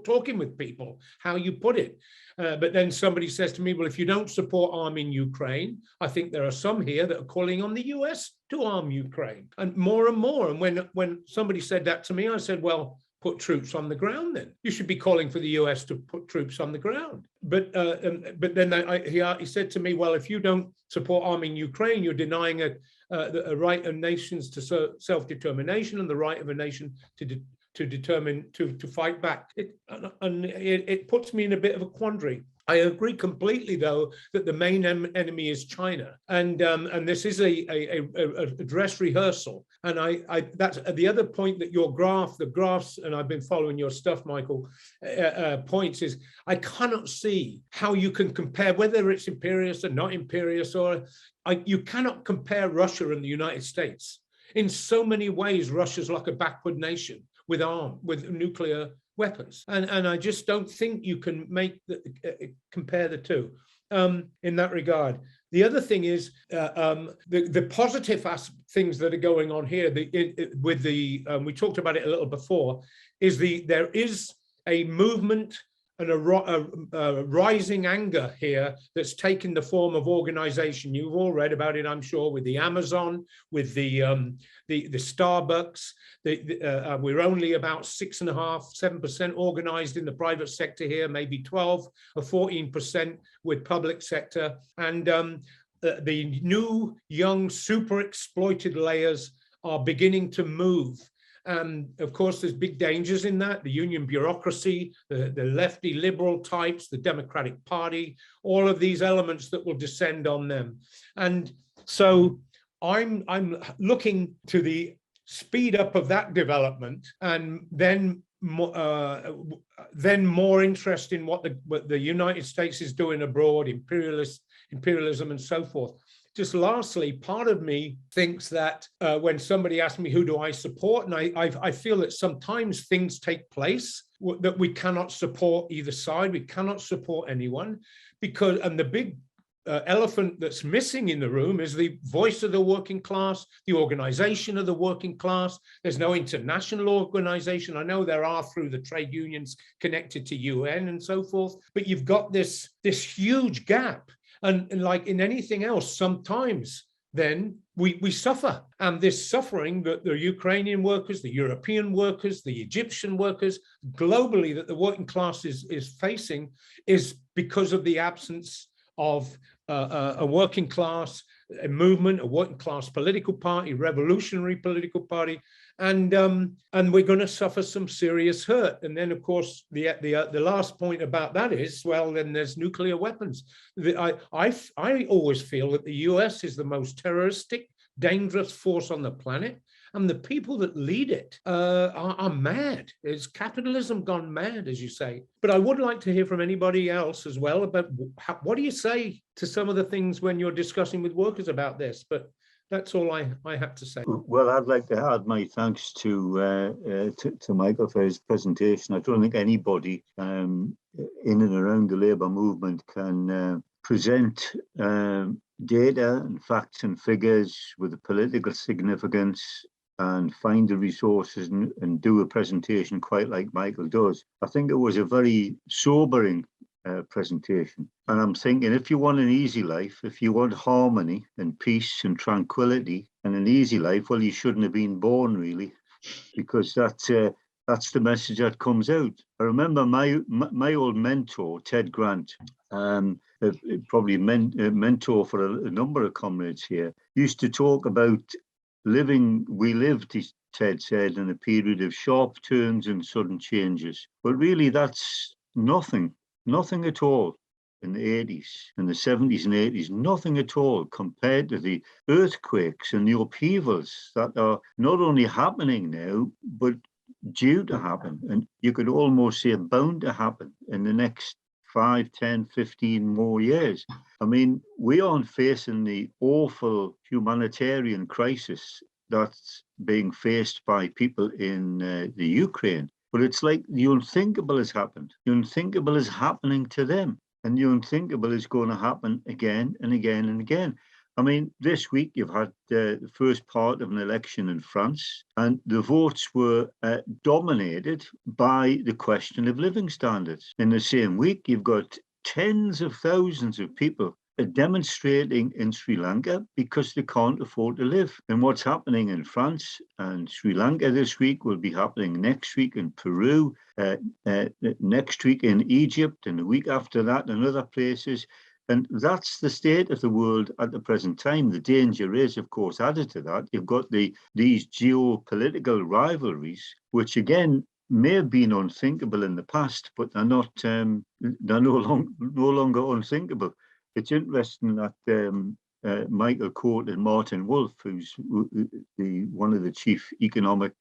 talking with people, how you put it. But then somebody says to me, well, if you don't support arming Ukraine, I think there are some here that are calling on the US to arm Ukraine, and more. And when somebody said that to me, I said, well, put troops on the ground then. You should be calling for the US to put troops on the ground. But then he said to me, well, if you don't support arming Ukraine, you're denying a right of nations to self-determination and the right of a nation to determine to fight back. It puts me in a bit of a quandary. I agree completely, though, that the main enemy is China, and this is a dress rehearsal. And that's the other point that the graphs, and I've been following your stuff, Michael, points is I cannot see how you can compare whether it's imperious or not imperious, you cannot compare Russia and the United States. In so many ways, Russia's like a backward nation with nuclear weapons, and I just don't think you can compare the two in that regard. The other thing is the positive things that are going on here. We talked about it a little before. There is a movement and a rising anger here that's taken the form of organization. You've all read about it, I'm sure, with the Amazon, with the Starbucks. We're only about 6.5–7% organized in the private sector here, maybe 12 or 14% with public sector. And the new, young, super exploited layers are beginning to move. Of course, there's big dangers in that. The union bureaucracy, the lefty liberal types, the Democratic Party, all of these elements that will descend on them. And so I'm looking to the speed up of that development, and then more interest in what the United States is doing abroad, imperialism and so forth. Just lastly, part of me thinks that when somebody asks me, who do I support? And I feel that sometimes things take place that we cannot support either side. We cannot support anyone and the big elephant that's missing in the room is the voice of the working class, the organization of the working class. There's no international organization. I know there are through the trade unions connected to UN and so forth, but you've got this huge gap. And like in anything else, sometimes then we suffer. And this suffering that the Ukrainian workers, the European workers, the Egyptian workers, globally that the working class is facing is because of the absence of a working class movement, a working class political party, revolutionary political party. And we're going to suffer some serious hurt. And then, of course, the last point about that is, well, then there's nuclear weapons. I always feel that the US is the most terroristic, dangerous force on the planet, and the people that lead it are mad. It's capitalism gone mad, as you say. But I would like to hear from anybody else as well about what do you say to some of the things when you're discussing with workers about this? But that's all I have to say.
Well, I'd like to add my thanks to Michael for his presentation. I don't think anybody in and around the labour movement can present data and facts and figures with a political significance and find the resources and do a presentation quite like Michael does. I think it was a very sobering presentation. And I'm thinking, if you want an easy life, if you want harmony and peace and tranquility and an easy life, well, you shouldn't have been born, really, because that's the message that comes out. I remember my old mentor, Ted Grant, probably a mentor for a number of comrades here, used to talk about we lived, Ted said, in a period of sharp turns and sudden changes. But really, that's nothing at all in the 80s, in the 70s and 80s, nothing at all compared to the earthquakes and the upheavals that are not only happening now, but due to happen. And you could almost say bound to happen in the next 5, 10, 15 more years. I mean, we aren't facing the awful humanitarian crisis that's being faced by people in the Ukraine. But it's like the unthinkable has happened. The unthinkable is happening to them. And the unthinkable is going to happen again and again and again. I mean, this week you've had the first part of an election in France, and the votes were dominated by the question of living standards. In the same week, you've got tens of thousands of people demonstrating in Sri Lanka because they can't afford to live. And what's happening in France and Sri Lanka this week will be happening next week in Peru, next week in Egypt, and the week after that in other places. And that's the state of the world at the present time. The danger is, of course, added to that, you've got these geopolitical rivalries, which again may have been unthinkable in the past, but they're not. They're no longer unthinkable. It's interesting that Michael quoted Martin Wolf, who's one of the chief economic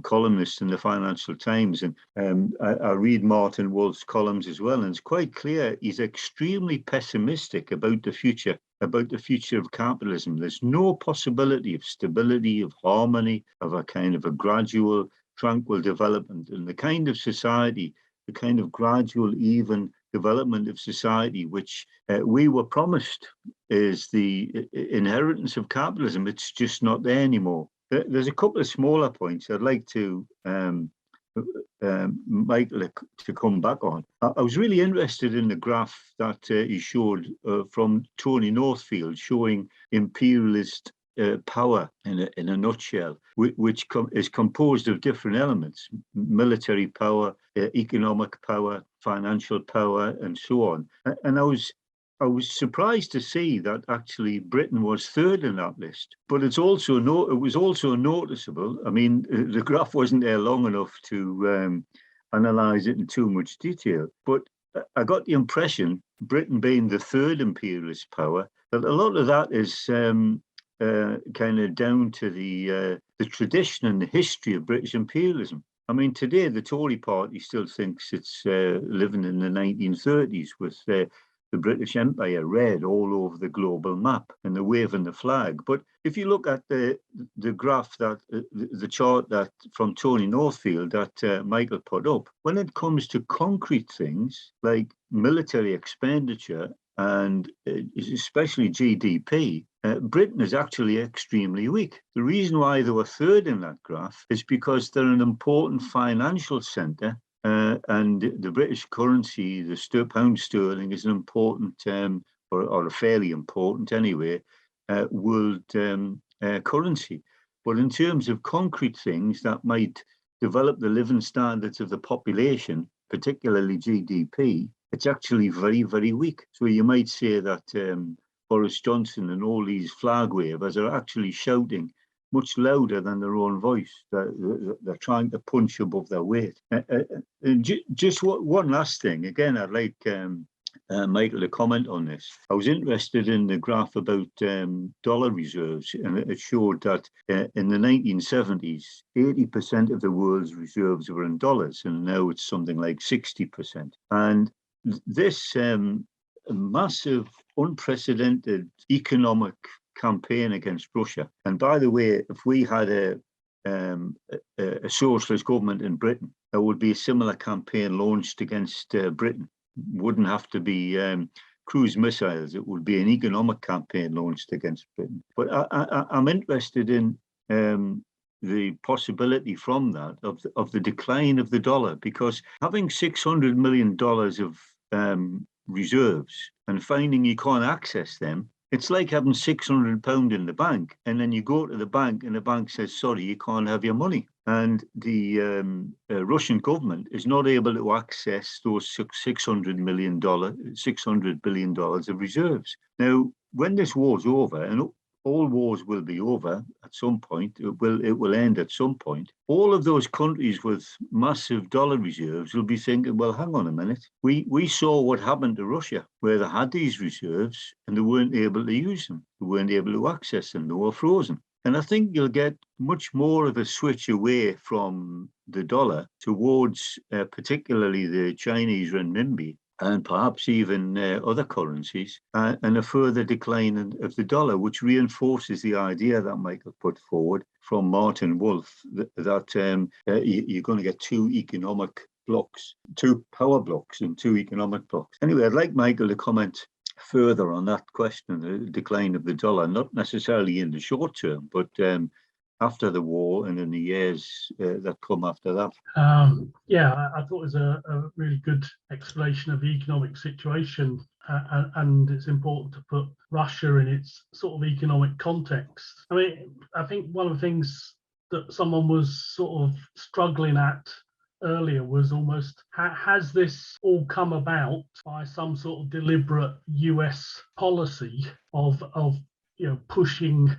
columnists in the Financial Times. And I read Martin Wolf's columns as well, and it's quite clear he's extremely pessimistic about the future of capitalism. There's no possibility of stability, of harmony, of a kind of a gradual, tranquil development. And the kind of society, the kind of gradual, even development of society which we were promised is the inheritance of capitalism. It's just not there anymore. There's a couple of smaller points I'd like to Michael to come back on. I was really interested in the graph that he showed from Tony Northfield, showing imperialist power in a nutshell, which is composed of different elements: military power, economic power, financial power, and so on. And I was surprised to see that actually Britain was third in that list. But it was also noticeable. I mean, the graph wasn't there long enough to analyze it in too much detail. But I got the impression, Britain being the third imperialist power, that a lot of that is kind of down to the tradition and the history of British imperialism. I mean, today the Tory party still thinks it's living in the 1930s with the British Empire red all over the global map and they're waving the flag. But if you look at the graph that the chart that from Tony Northfield that Michael put up, when it comes to concrete things like military expenditure and especially GDP, Britain is actually extremely weak. The reason why they were third in that graph is because they're an important financial centre, and the British currency, the pound sterling, is an important, or a fairly important anyway, world currency. But in terms of concrete things that might develop the living standards of the population, particularly GDP, it's actually very, very weak. So you might say that Boris Johnson and all these flag wavers are actually shouting much louder than their own voice. They're trying to punch above their weight. Just one last thing. Again, I'd like Michael to comment on this. I was interested in the graph about dollar reserves, and it showed that in the 1970s, 80% of the world's reserves were in dollars, and now it's something like 60%. And this massive, unprecedented economic campaign against Russia. And by the way, if we had a socialist government in Britain, there would be a similar campaign launched against Britain. Wouldn't have to be cruise missiles. It would be an economic campaign launched against Britain. But I'm interested in the possibility from that of the decline of the dollar, because having $600 million of reserves and finding you can't access them, it's like having £600 in the bank, and then you go to the bank and the bank says, sorry, you can't have your money. And the Russian government is not able to access those $600 billion of reserves. Now, when this war's over, and all wars will be over at some point, it will end at some point, all of those countries with massive dollar reserves will be thinking, well, hang on a minute, we saw what happened to Russia, where they had these reserves and they weren't able to use them, they weren't able to access them, they were frozen. And I think you'll get much more of a switch away from the dollar towards particularly the Chinese renminbi and perhaps even other currencies, and a further decline of the dollar, which reinforces the idea that Michael put forward from Martin Wolf that you're going to get two economic blocks, two power blocks and two economic blocks. Anyway, I'd like Michael to comment further on that question, the decline of the dollar, not necessarily in the short term, but after the war and in the years that come after that.
Yeah, I thought it was a really good explanation of the economic situation, and it's important to put Russia in its sort of economic context. I mean, I think one of the things that someone was sort of struggling at earlier was almost, has this all come about by some sort of deliberate US policy of pushing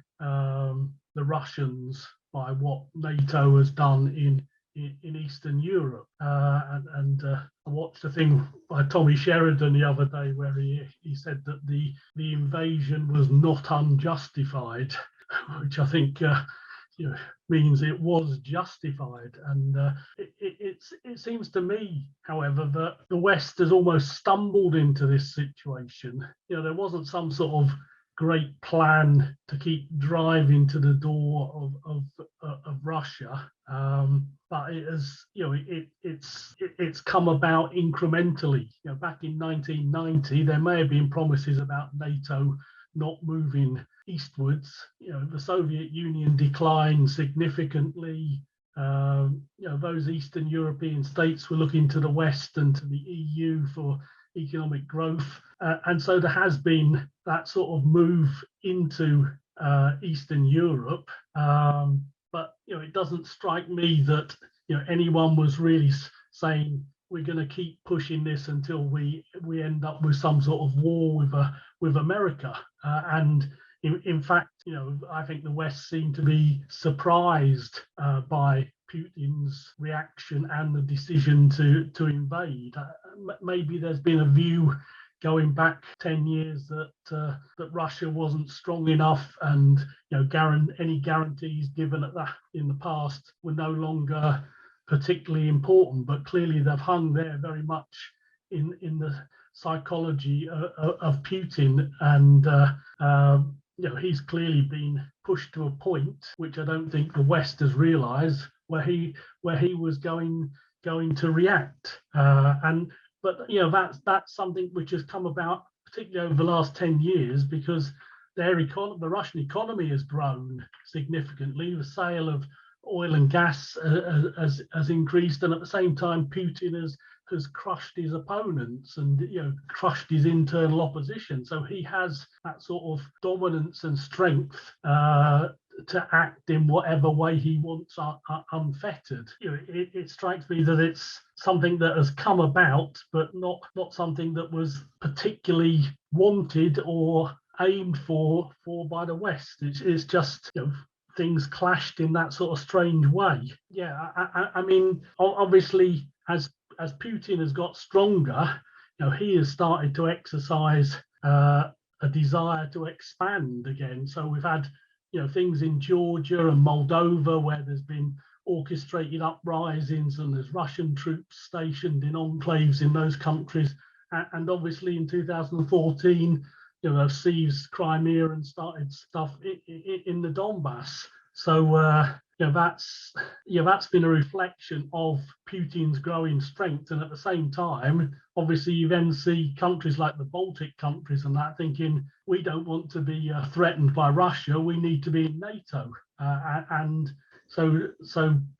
the Russians by what NATO has done in Eastern Europe? And I watched a thing by Tommy Sheridan the other day where he said that the invasion was not unjustified, which I think means it was justified. And it seems to me, however, that the West has almost stumbled into this situation. There wasn't some sort of great plan to keep driving to the door of Russia, but it has, it's come about incrementally. Back in 1990, there may have been promises about NATO not moving eastwards. The Soviet Union declined significantly. Those Eastern European states were looking to the West and to the EU for economic growth, and so there has been that sort of move into Eastern Europe, but it doesn't strike me that anyone was really saying we're going to keep pushing this until we end up with some sort of war with America. And in fact, I think the West seemed to be surprised by Putin's reaction and the decision to invade. Maybe there's been a view going back 10 years that Russia wasn't strong enough, and any guarantees given at that in the past were no longer particularly important. But clearly they've hung there very much in the psychology of Putin, and he's clearly been pushed to a point which I don't think the West has realised where he was going to react. But that's something which has come about particularly over the last 10 years, because the Russian economy has grown significantly. The sale of oil and gas has increased, and at the same time Putin has crushed his opponents and crushed his internal opposition. So he has that sort of dominance and strength to act in whatever way he wants, unfettered. It strikes me that it's something that has come about, but not something that was particularly wanted or aimed for by the West. It's just things clashed in that sort of strange way. Yeah, I mean, obviously, as Putin has got stronger, he has started to exercise a desire to expand again. So we've had things in Georgia and Moldova where there's been orchestrated uprisings, and there's Russian troops stationed in enclaves in those countries. And obviously in 2014, they've seized Crimea and started stuff in the Donbass. So that's been a reflection of Putin's growing strength. And at the same time, obviously, you then see countries like the Baltic countries and that thinking, we don't want to be threatened by Russia, we need to be in NATO. And so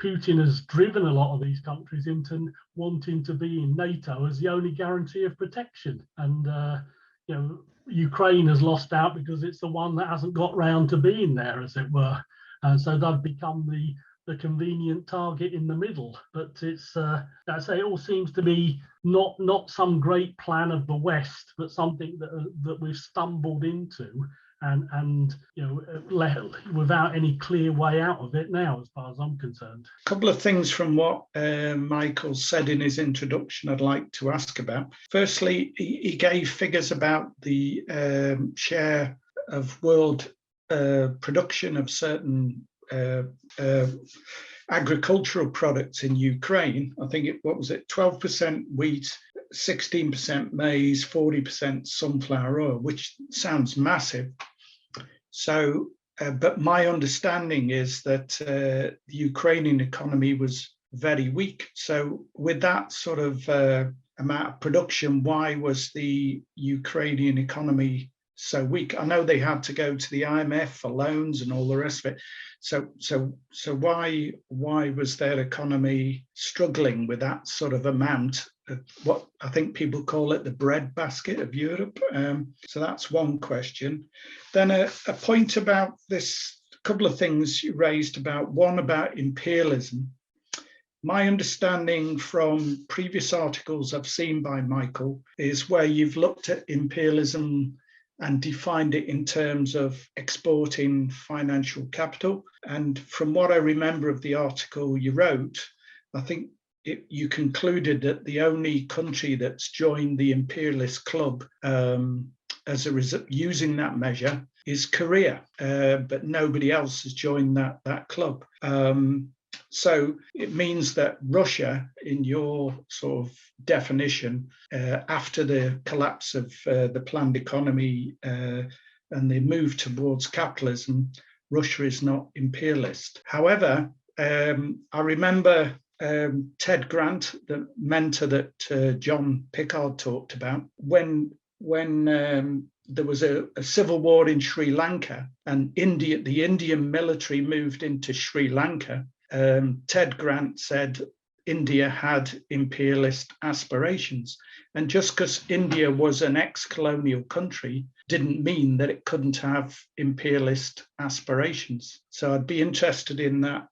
Putin has driven a lot of these countries into wanting to be in NATO as the only guarantee of protection. And Ukraine has lost out because it's the one that hasn't got round to being there, as it were. And so they've become the convenient target in the middle. But it's, I say, it all seems to be not some great plan of the West, but something that we've stumbled into, and without any clear way out of it now, as far as I'm concerned.
A couple of things from what Michael said in his introduction I'd like to ask about. Firstly, he gave figures about the share of world production of certain agricultural products in Ukraine. I think what was it, 12% wheat, 16% maize, 40% sunflower oil, which sounds massive. So, but my understanding is that the Ukrainian economy was very weak. So with that sort of amount of production, why was the Ukrainian economy so weak? I know they had to go to the IMF for loans and all the rest of it. So why was their economy struggling with that sort of amount of what I think people call it the breadbasket of Europe? So that's one question. Then a point about this, a couple of things you raised about, one about imperialism. My understanding from previous articles I've seen by Michael is where you've looked at imperialism and defined it in terms of exporting financial capital. And from what I remember of the article you wrote, I think you concluded that the only country that's joined the imperialist club as a result using that measure is Korea, but nobody else has joined that club. So it means that Russia, in your sort of definition, after the collapse of the planned economy and the move towards capitalism, Russia is not imperialist. However, I remember Ted Grant, the mentor that John Pickard talked about, when there was a civil war in Sri Lanka and the Indian military moved into Sri Lanka. Ted Grant said India had imperialist aspirations. And just because India was an ex-colonial country didn't mean that it couldn't have imperialist aspirations. So I'd be interested in that,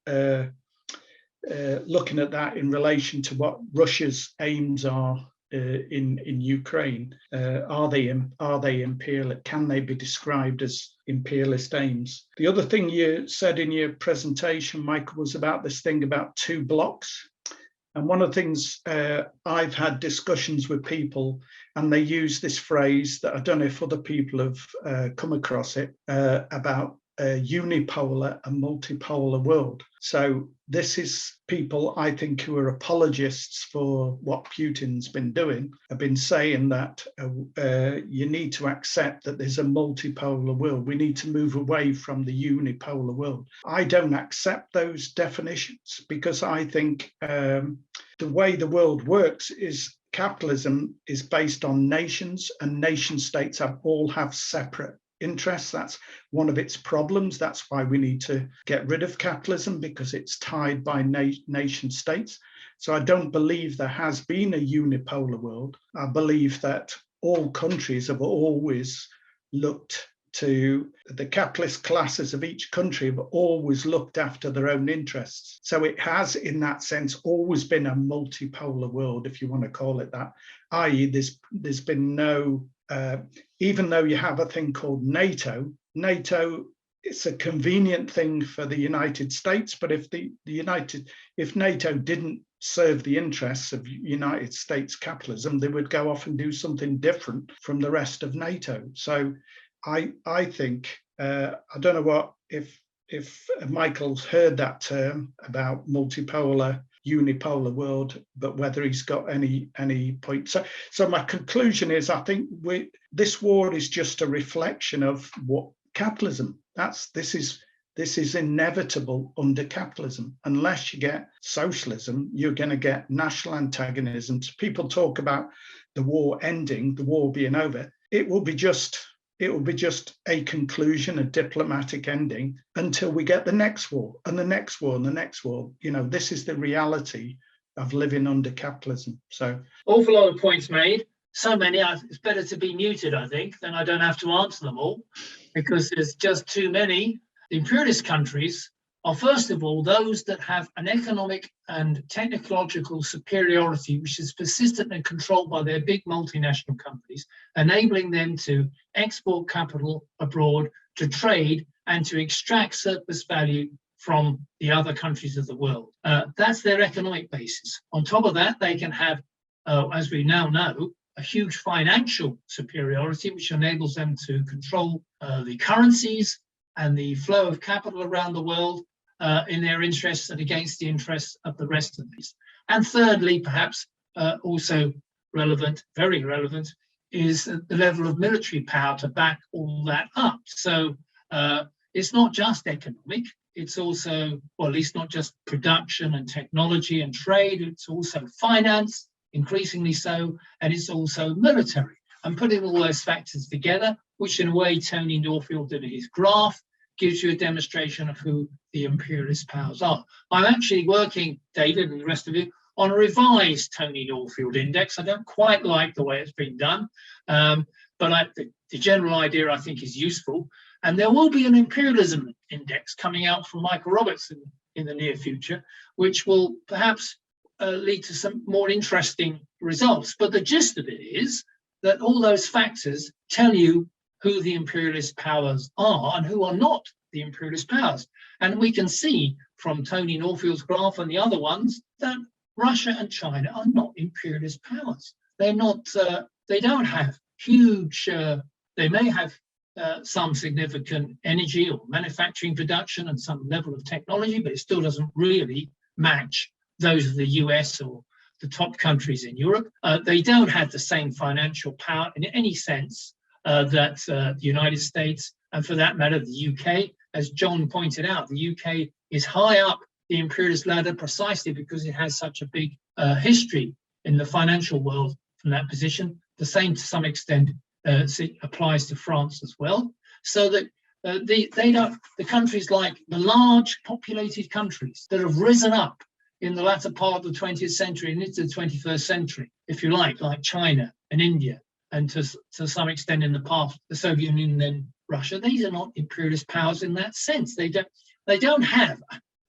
looking at that in relation to what Russia's aims are in Ukraine. Are they imperialist? Can they be described as imperialist aims? The other thing you said in your presentation, Michael, was about this thing about two blocks. And one of the things I've had discussions with people, and they use this phrase that I don't know if other people have come across it, about a unipolar and multipolar world. So this is people, I think, who are apologists for what Putin's been doing, have been saying that you need to accept that there's a multipolar world. We need to move away from the unipolar world. I don't accept those definitions because I think the way the world works is capitalism is based on nations, and nation states all have separate interests. That's one of its problems. That's why we need to get rid of capitalism, because it's tied by nation states. So I don't believe there has been a unipolar world. I believe that all countries have always looked to the capitalist classes of each country, have always looked after their own interests. So it has, in that sense, always been a multipolar world, if you want to call it that, i.e. there's been no even though you have a thing called NATO, it's a convenient thing for the United States, but if if NATO didn't serve the interests of United States capitalism, they would go off and do something different from the rest of NATO. So I think I don't know what if Michael's heard that term about multipolar, unipolar world, but whether he's got any point. So my conclusion is, I think this war is just a reflection of what capitalism. This is inevitable under capitalism. Unless you get socialism, you're going to get national antagonisms. People talk about the war ending, the war being over. It will be just a conclusion, a diplomatic ending, until we get the next war and the next war and the next war. This is the reality of living under capitalism. So
awful lot of points made. So many, it's better to be muted, I think, then I don't have to answer them all, because there's just too many. The imperialist countries are, first of all, those that have an economic and technological superiority, which is persistent and controlled by their big multinational companies, enabling them to export capital abroad, to trade, and to extract surplus value from the other countries of the world. That's their economic basis. On top of that, they can have, as we now know, a huge financial superiority, which enables them to control the currencies and the flow of capital around the world, in their interests and against the interests of the rest of these. And thirdly, perhaps also relevant, very relevant, is the level of military power to back all that up. So it's not just economic, it's also, well, at least not just production and technology and trade, it's also finance, increasingly so, and it's also military. And putting all those factors together, which in a way Tony Northfield did in his graph, gives you a demonstration of who the imperialist powers are. I'm actually working, David and the rest of you, on a revised Tony Northfield index. I don't quite like the way it's been done, but the general idea I think is useful. And there will be an imperialism index coming out from Michael Roberts in the near future, which will perhaps lead to some more interesting results. But the gist of it is that all those factors tell you who the imperialist powers are and who are not the imperialist powers. And we can see from Tony Northfield's graph and the other ones that Russia and China are not imperialist powers. They're not, they don't have huge, they may have some significant energy or manufacturing production and some level of technology, but it still doesn't really match those of the US or the top countries in Europe. They don't have the same financial power in any sense that the United States, and for that matter, the UK. As John pointed out, the UK is high up the imperialist ladder precisely because it has such a big history in the financial world from that position. The same to some extent applies to France as well. So that the countries like the large populated countries that have risen up in the latter part of the 20th century and into the 21st century, if you like China and India, and to some extent in the past, the Soviet Union and then Russia, these are not imperialist powers in that sense. They don't have,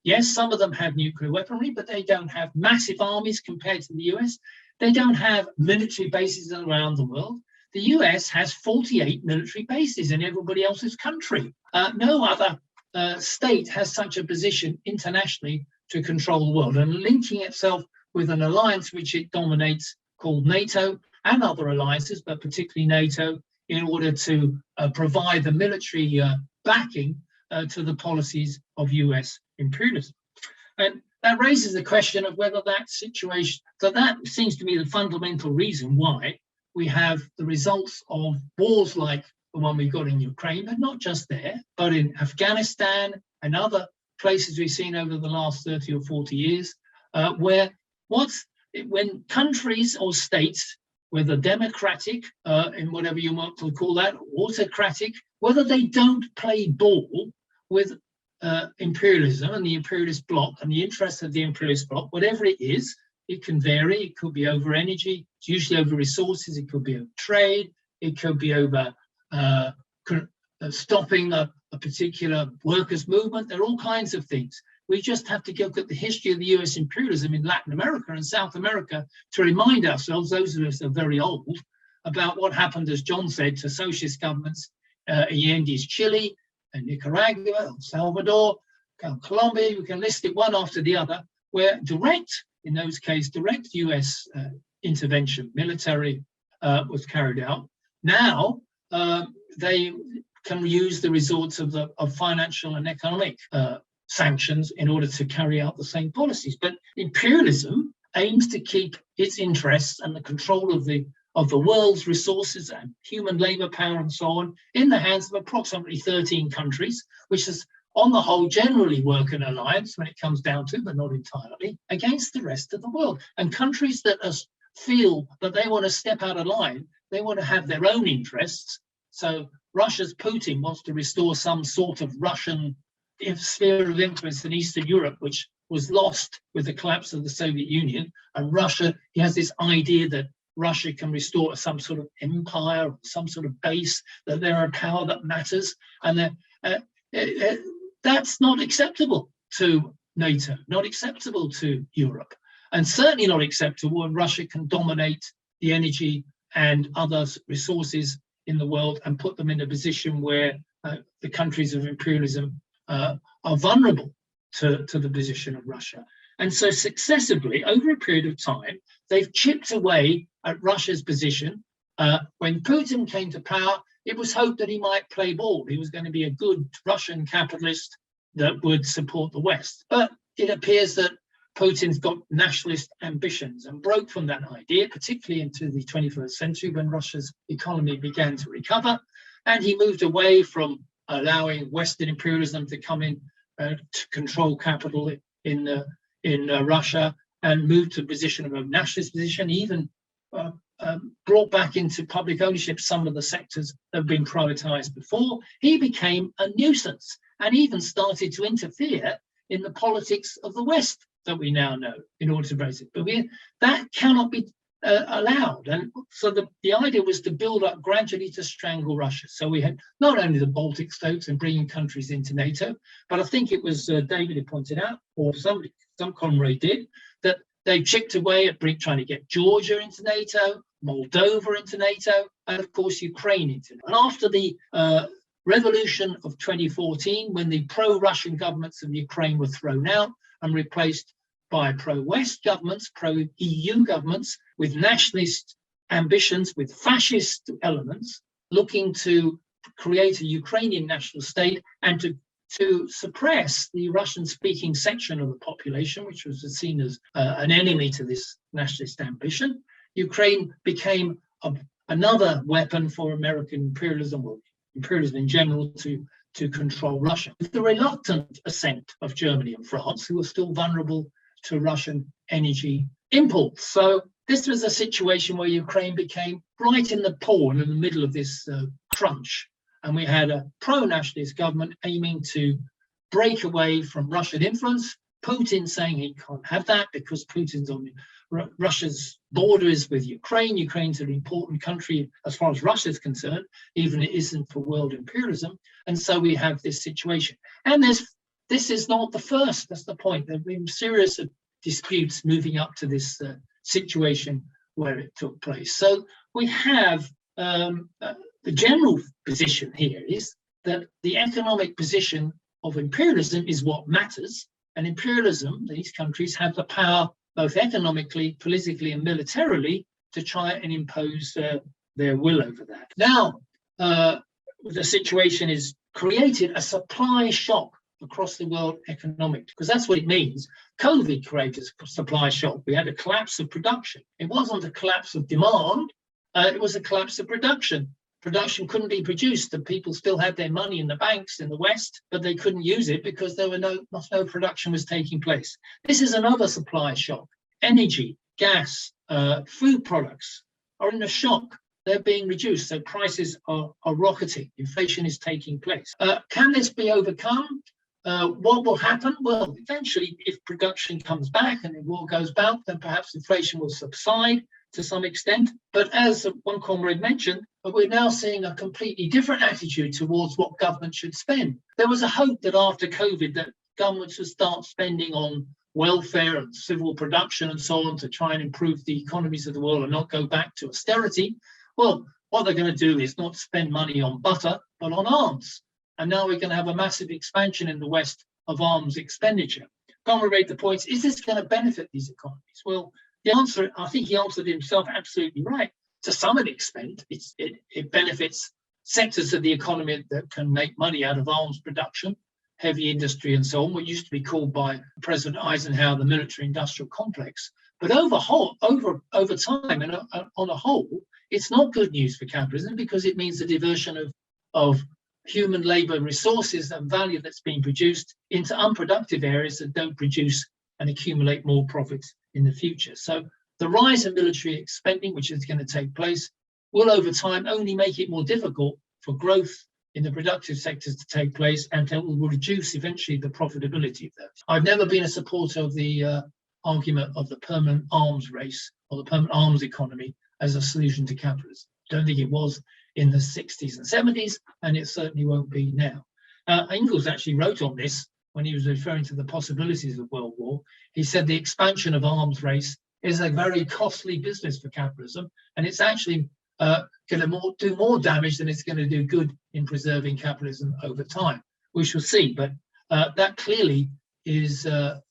yes, some of them have nuclear weaponry, but they don't have massive armies compared to the US. They don't have military bases around the world. The US has 48 military bases in everybody else's country. No other state has such a position internationally to control the world, and linking itself with an alliance which it dominates called NATO and other alliances, but particularly NATO, in order to provide the military backing to the policies of US imperialism. And that raises the question of whether that situation, so that seems to me the fundamental reason why we have the results of wars like the one we've got in Ukraine, but not just there, but in Afghanistan and other places we've seen over the last 30 or 40 years, where when countries or states, whether democratic, in whatever you want to call that, autocratic, whether they don't play ball with imperialism and the imperialist bloc and the interests of the imperialist bloc, whatever it is, it can vary. It could be over energy, it's usually over resources, it could be over trade, it could be over stopping a particular workers' movement. There are all kinds of things. We just have to look at the history of the US imperialism in Latin America and South America to remind ourselves, those of us that are very old, about what happened, as John said, to socialist governments in the Andes, Chile, and Nicaragua, El Salvador, Colombia. You can list it one after the other, where in those cases, direct US intervention, military, was carried out. Now, they can use the resorts of financial and economic sanctions in order to carry out the same policies. But imperialism aims to keep its interests and the control of the world's resources and human labor power and so on in the hands of approximately 13 countries, which is on the whole generally work in alliance when it comes down to, but not entirely, against the rest of the world. And countries that feel that they want to step out of line, they want to have their own interests. So Russia's Putin wants to restore some sort of Russian sphere of influence in Eastern Europe, which was lost with the collapse of the Soviet Union. And Russia, he has this idea that Russia can restore some sort of empire, or some sort of base, that they're a power that matters. And that's not acceptable to NATO, not acceptable to Europe, and certainly not acceptable when Russia can dominate the energy and other resources in the world and put them in a position where the countries of imperialism are vulnerable to the position of Russia. And so successively, over a period of time, they've chipped away at Russia's position. When Putin came to power, it was hoped that he might play ball. He was going to be a good Russian capitalist that would support the West. But it appears that Putin's got nationalist ambitions and broke from that idea, particularly into the 21st century when Russia's economy began to recover. And he moved away from allowing Western imperialism to come in to control capital in Russia, and moved to a position of a nationalist position. He even brought back into public ownership some of the sectors that have been privatized before. He became a nuisance and even started to interfere in the politics of the West that we now know in order to raise it. But that cannot be allowed. And so the idea was to build up gradually to strangle Russia. So we had not only the Baltic states and bringing countries into NATO, but I think it was David who pointed out, or some comrade did, that they chipped away at trying to get Georgia into NATO, Moldova into NATO, and of course Ukraine into NATO. And after the revolution of 2014, when the pro-Russian governments of Ukraine were thrown out and replaced by pro-West governments, pro-EU governments with nationalist ambitions, with fascist elements, looking to create a Ukrainian national state and to suppress the Russian-speaking section of the population, which was seen as an enemy to this nationalist ambition. Ukraine became another weapon for American imperialism, or imperialism in general, to control Russia. With the reluctant assent of Germany and France, who were still vulnerable to Russian energy imports. So this was a situation where Ukraine became right in the paw, in the middle of this crunch. And we had a pro-nationalist government aiming to break away from Russian influence. Putin saying he can't have that because Putin's on Russia's borders with Ukraine. Ukraine's an important country as far as Russia is concerned, even it isn't for world imperialism. And so we have this situation. And this is not the first, that's the point. There have been serious disputes moving up to this situation where it took place. So we have the general position here is that the economic position of imperialism is what matters. And imperialism, these countries have the power, both economically, politically, and militarily, to try and impose their will over that. Now, the situation is created a supply shock across the world economic, because that's what it means. COVID created a supply shock. We had a collapse of production. It wasn't a collapse of demand, it was a collapse of production. Production couldn't be produced, and people still had their money in the banks in the West, but they couldn't use it because there were no production was taking place. This is another supply shock. Energy, gas, food products are in a shock. They're being reduced, so prices are rocketing. Inflation is taking place. Can this be overcome? What will happen? Well, eventually, if production comes back and the war goes back, then perhaps inflation will subside to some extent. But as one comrade mentioned, we're now seeing a completely different attitude towards what government should spend. There was a hope that after COVID that governments would start spending on welfare and civil production and so on to try and improve the economies of the world and not go back to austerity. Well, what they're going to do is not spend money on butter, but on arms. And now we're going to have a massive expansion in the West of arms expenditure. Comrade made the point, is this going to benefit these economies? Well, the answer, I think he answered himself absolutely right. To some extent, it benefits sectors of the economy that can make money out of arms production, heavy industry and so on, what used to be called by President Eisenhower the military-industrial complex. But over time and on a whole, it's not good news for capitalism because it means the diversion of human labor resources and value that's being produced into unproductive areas that don't produce and accumulate more profits in the future. So the rise in military spending, which is going to take place, will over time only make it more difficult for growth in the productive sectors to take place, and it will reduce eventually the profitability of those. I've never been a supporter of the argument of the permanent arms race or the permanent arms economy as a solution to capitalism. Don't think it was in the 60s and 70s, and it certainly won't be now. Engels actually wrote on this when he was referring to the possibilities of World War. He said the expansion of arms race is a very costly business for capitalism, and it's actually going to do more damage than it's going to do good in preserving capitalism over time. We shall see, but that clearly is the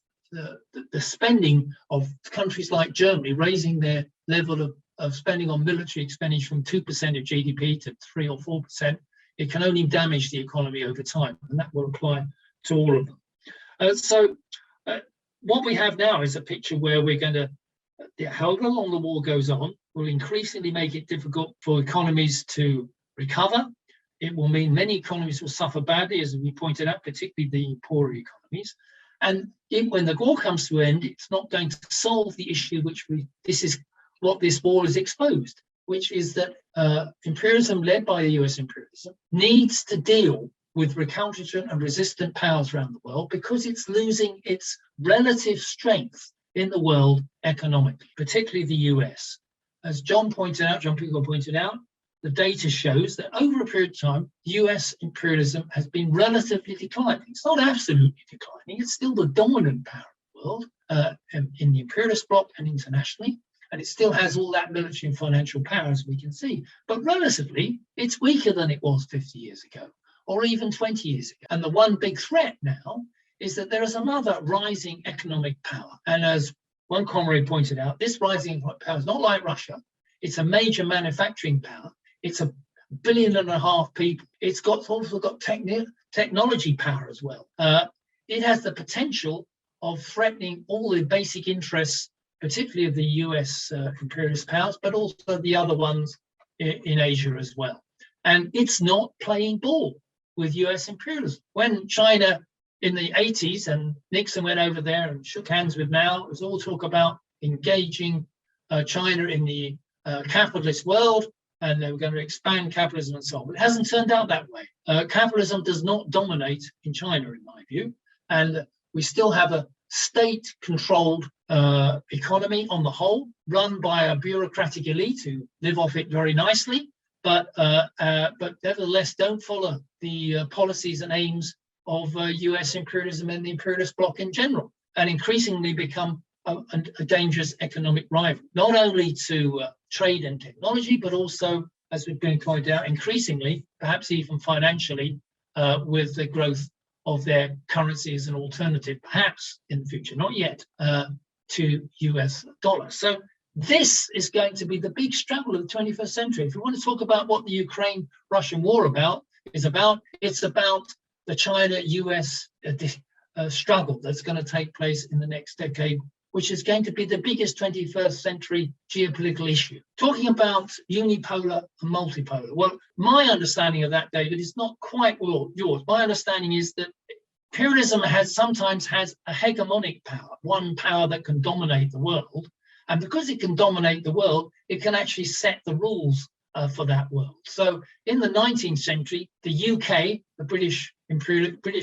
spending of countries like Germany raising their level of spending on military expenditure from 2% of GDP to 3 or 4%. It can only damage the economy over time, and that will apply to all of them. So what we have now is a picture where we're going to, however long the war goes on, will increasingly make it difficult for economies to recover. It will mean many economies will suffer badly, as we pointed out, particularly the poorer economies. And when the war comes to an end, it's not going to solve the issue this is what this war has exposed, which is that imperialism led by the US imperialism needs to deal with recalcitrant and resistant powers around the world because it's losing its relative strength in the world economically, particularly the US. As John Pingle pointed out, the data shows that over a period of time, US imperialism has been relatively declining. It's not absolutely declining. It's still the dominant power in the world, in the imperialist bloc and internationally. And it still has all that military and financial power, as we can see. But relatively, it's weaker than it was 50 years ago, or even 20 years ago. And the one big threat now is that there is another rising economic power. And as one comrade pointed out, this rising economic power is not like Russia. It's a major manufacturing power. It's 1.5 billion people. It's also got technology power as well. It has the potential of threatening all the basic interests, particularly of the US imperialist powers, but also the other ones in Asia as well. And it's not playing ball with US imperialism. When China in the 80s and Nixon went over there and shook hands with Mao, it was all talk about engaging China in the capitalist world, and they were going to expand capitalism and so on. But it hasn't turned out that way. Capitalism does not dominate in China, in my view, and we still have a state-controlled economy on the whole, run by a bureaucratic elite who live off it very nicely, but nevertheless don't follow the policies and aims of US imperialism and the imperialist bloc in general, and increasingly become a dangerous economic rival, not only to trade and technology, but also, as we've been pointed out, increasingly, perhaps even financially, with the growth of their currency as an alternative, perhaps in the future, not yet, to US dollars. So this is going to be the big struggle of the 21st century. If we want to talk about what the Ukraine-Russian war it's about the China-US struggle that's going to take place in the next decade, which is going to be the biggest 21st century geopolitical issue. Talking about unipolar and multipolar. Well, my understanding of that, David, is not quite yours. My understanding is that imperialism sometimes has a hegemonic power, one power that can dominate the world. And because it can dominate the world, it can actually set the rules for that world. So in the 19th century, the UK, the British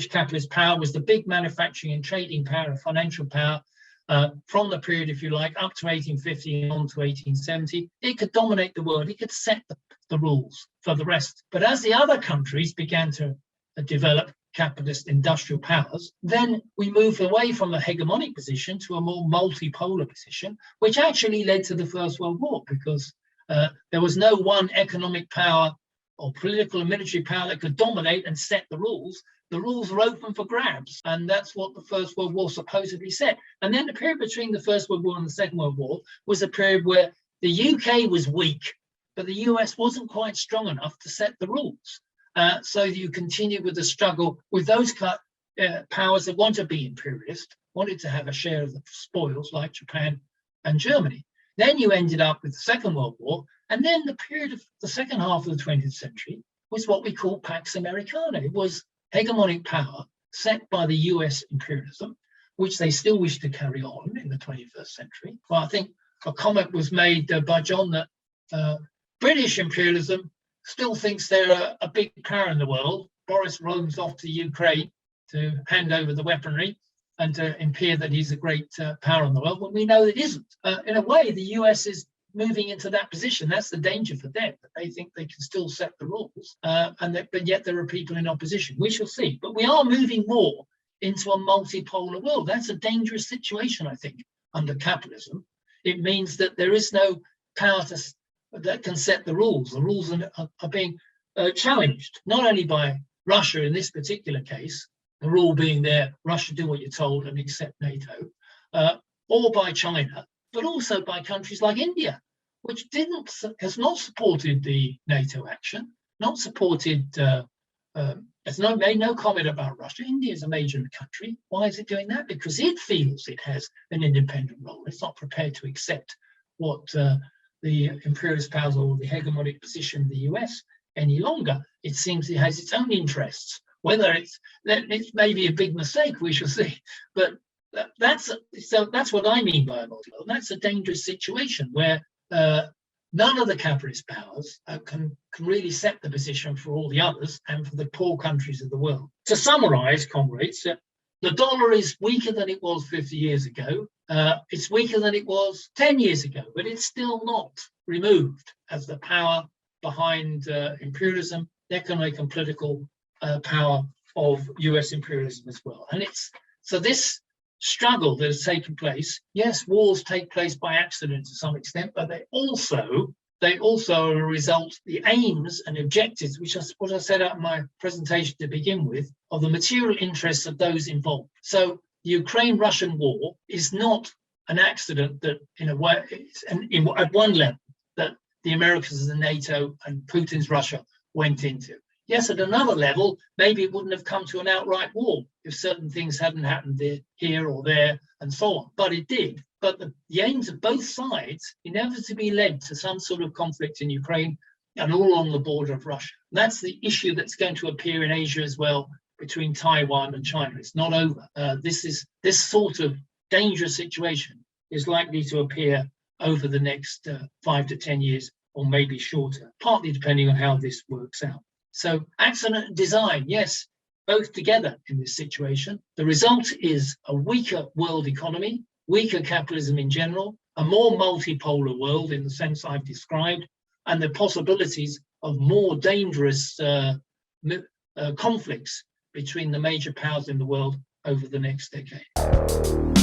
capitalist power, was the big manufacturing and trading power and financial power from the period, if you like, up to 1850 and on to 1870. It could dominate the world. It could set the rules for the rest. But as the other countries began to develop capitalist industrial powers, then we moved away from a hegemonic position to a more multipolar position, which actually led to the First World War, because there was no one economic power or political and military power that could dominate and set the rules. The rules were open for grabs, and that's what the First World War supposedly said. And then the period between the First World War and the Second World War was a period where the UK was weak, but the US wasn't quite strong enough to set the rules. So you continue with the struggle with those powers that want to be imperialist, wanted to have a share of the spoils, like Japan and Germany. Then you ended up with the Second World War, and then the period of the second half of the 20th century was what we call Pax Americana. It was hegemonic power set by the US imperialism, which they still wish to carry on in the 21st century. Well, I think a comment was made by John that British imperialism still thinks they're a big power in the world. Boris roams off to Ukraine to hand over the weaponry and to impede that he's a great power in the world, when we know it isn't. In a way, the US is moving into that position. That's the danger for them, that they think they can still set the rules, but yet there are people in opposition. We shall see. But we are moving more into a multipolar world. That's a dangerous situation, I think, under capitalism. It means that there is no power that can set the rules. The rules are being challenged, not only by Russia in this particular case, the rule being there, Russia, do what you're told and accept NATO, or by China, but also by countries like India, which has not supported the NATO action, not supported It's made no comment about Russia. India is a major country. Why is it doing that? Because it feels it has an independent role. It's not prepared to accept what the imperialist powers or the hegemonic position of the US any longer. It seems it has its own interests. Whether it's maybe a big mistake, we shall see. But that's what I mean by a multi-world. That's a dangerous situation where none of the capitalist powers can really set the position for all the others and for the poor countries of the world. To summarize, comrades, the dollar is weaker than it was 50 years ago. It's weaker than it was 10 years ago, but it's still not removed as the power behind imperialism, economic and political power of US imperialism as well. And so this struggle that has taken place, yes, wars take place by accident to some extent, but they also are a result, the aims and objectives, which is what I set out in my presentation to begin with, of the material interests of those involved. So the Ukraine-Russian war is not an accident that, in a way, at one level, that the Americans and NATO and Putin's Russia went into. Yes, at another level, maybe it wouldn't have come to an outright war if certain things hadn't happened here or there and so on, but it did. But the aims of both sides inevitably led to some sort of conflict in Ukraine and all along the border of Russia. And that's the issue that's going to appear in Asia as well, between Taiwan and China. It's not over. This sort of dangerous situation is likely to appear over the next 5 to 10 years, or maybe shorter, partly depending on how this works out. So accident and design, yes, both together in this situation. The result is a weaker world economy, weaker capitalism in general, a more multipolar world in the sense I've described, and the possibilities of more dangerous conflicts between the major powers in the world over the next decade.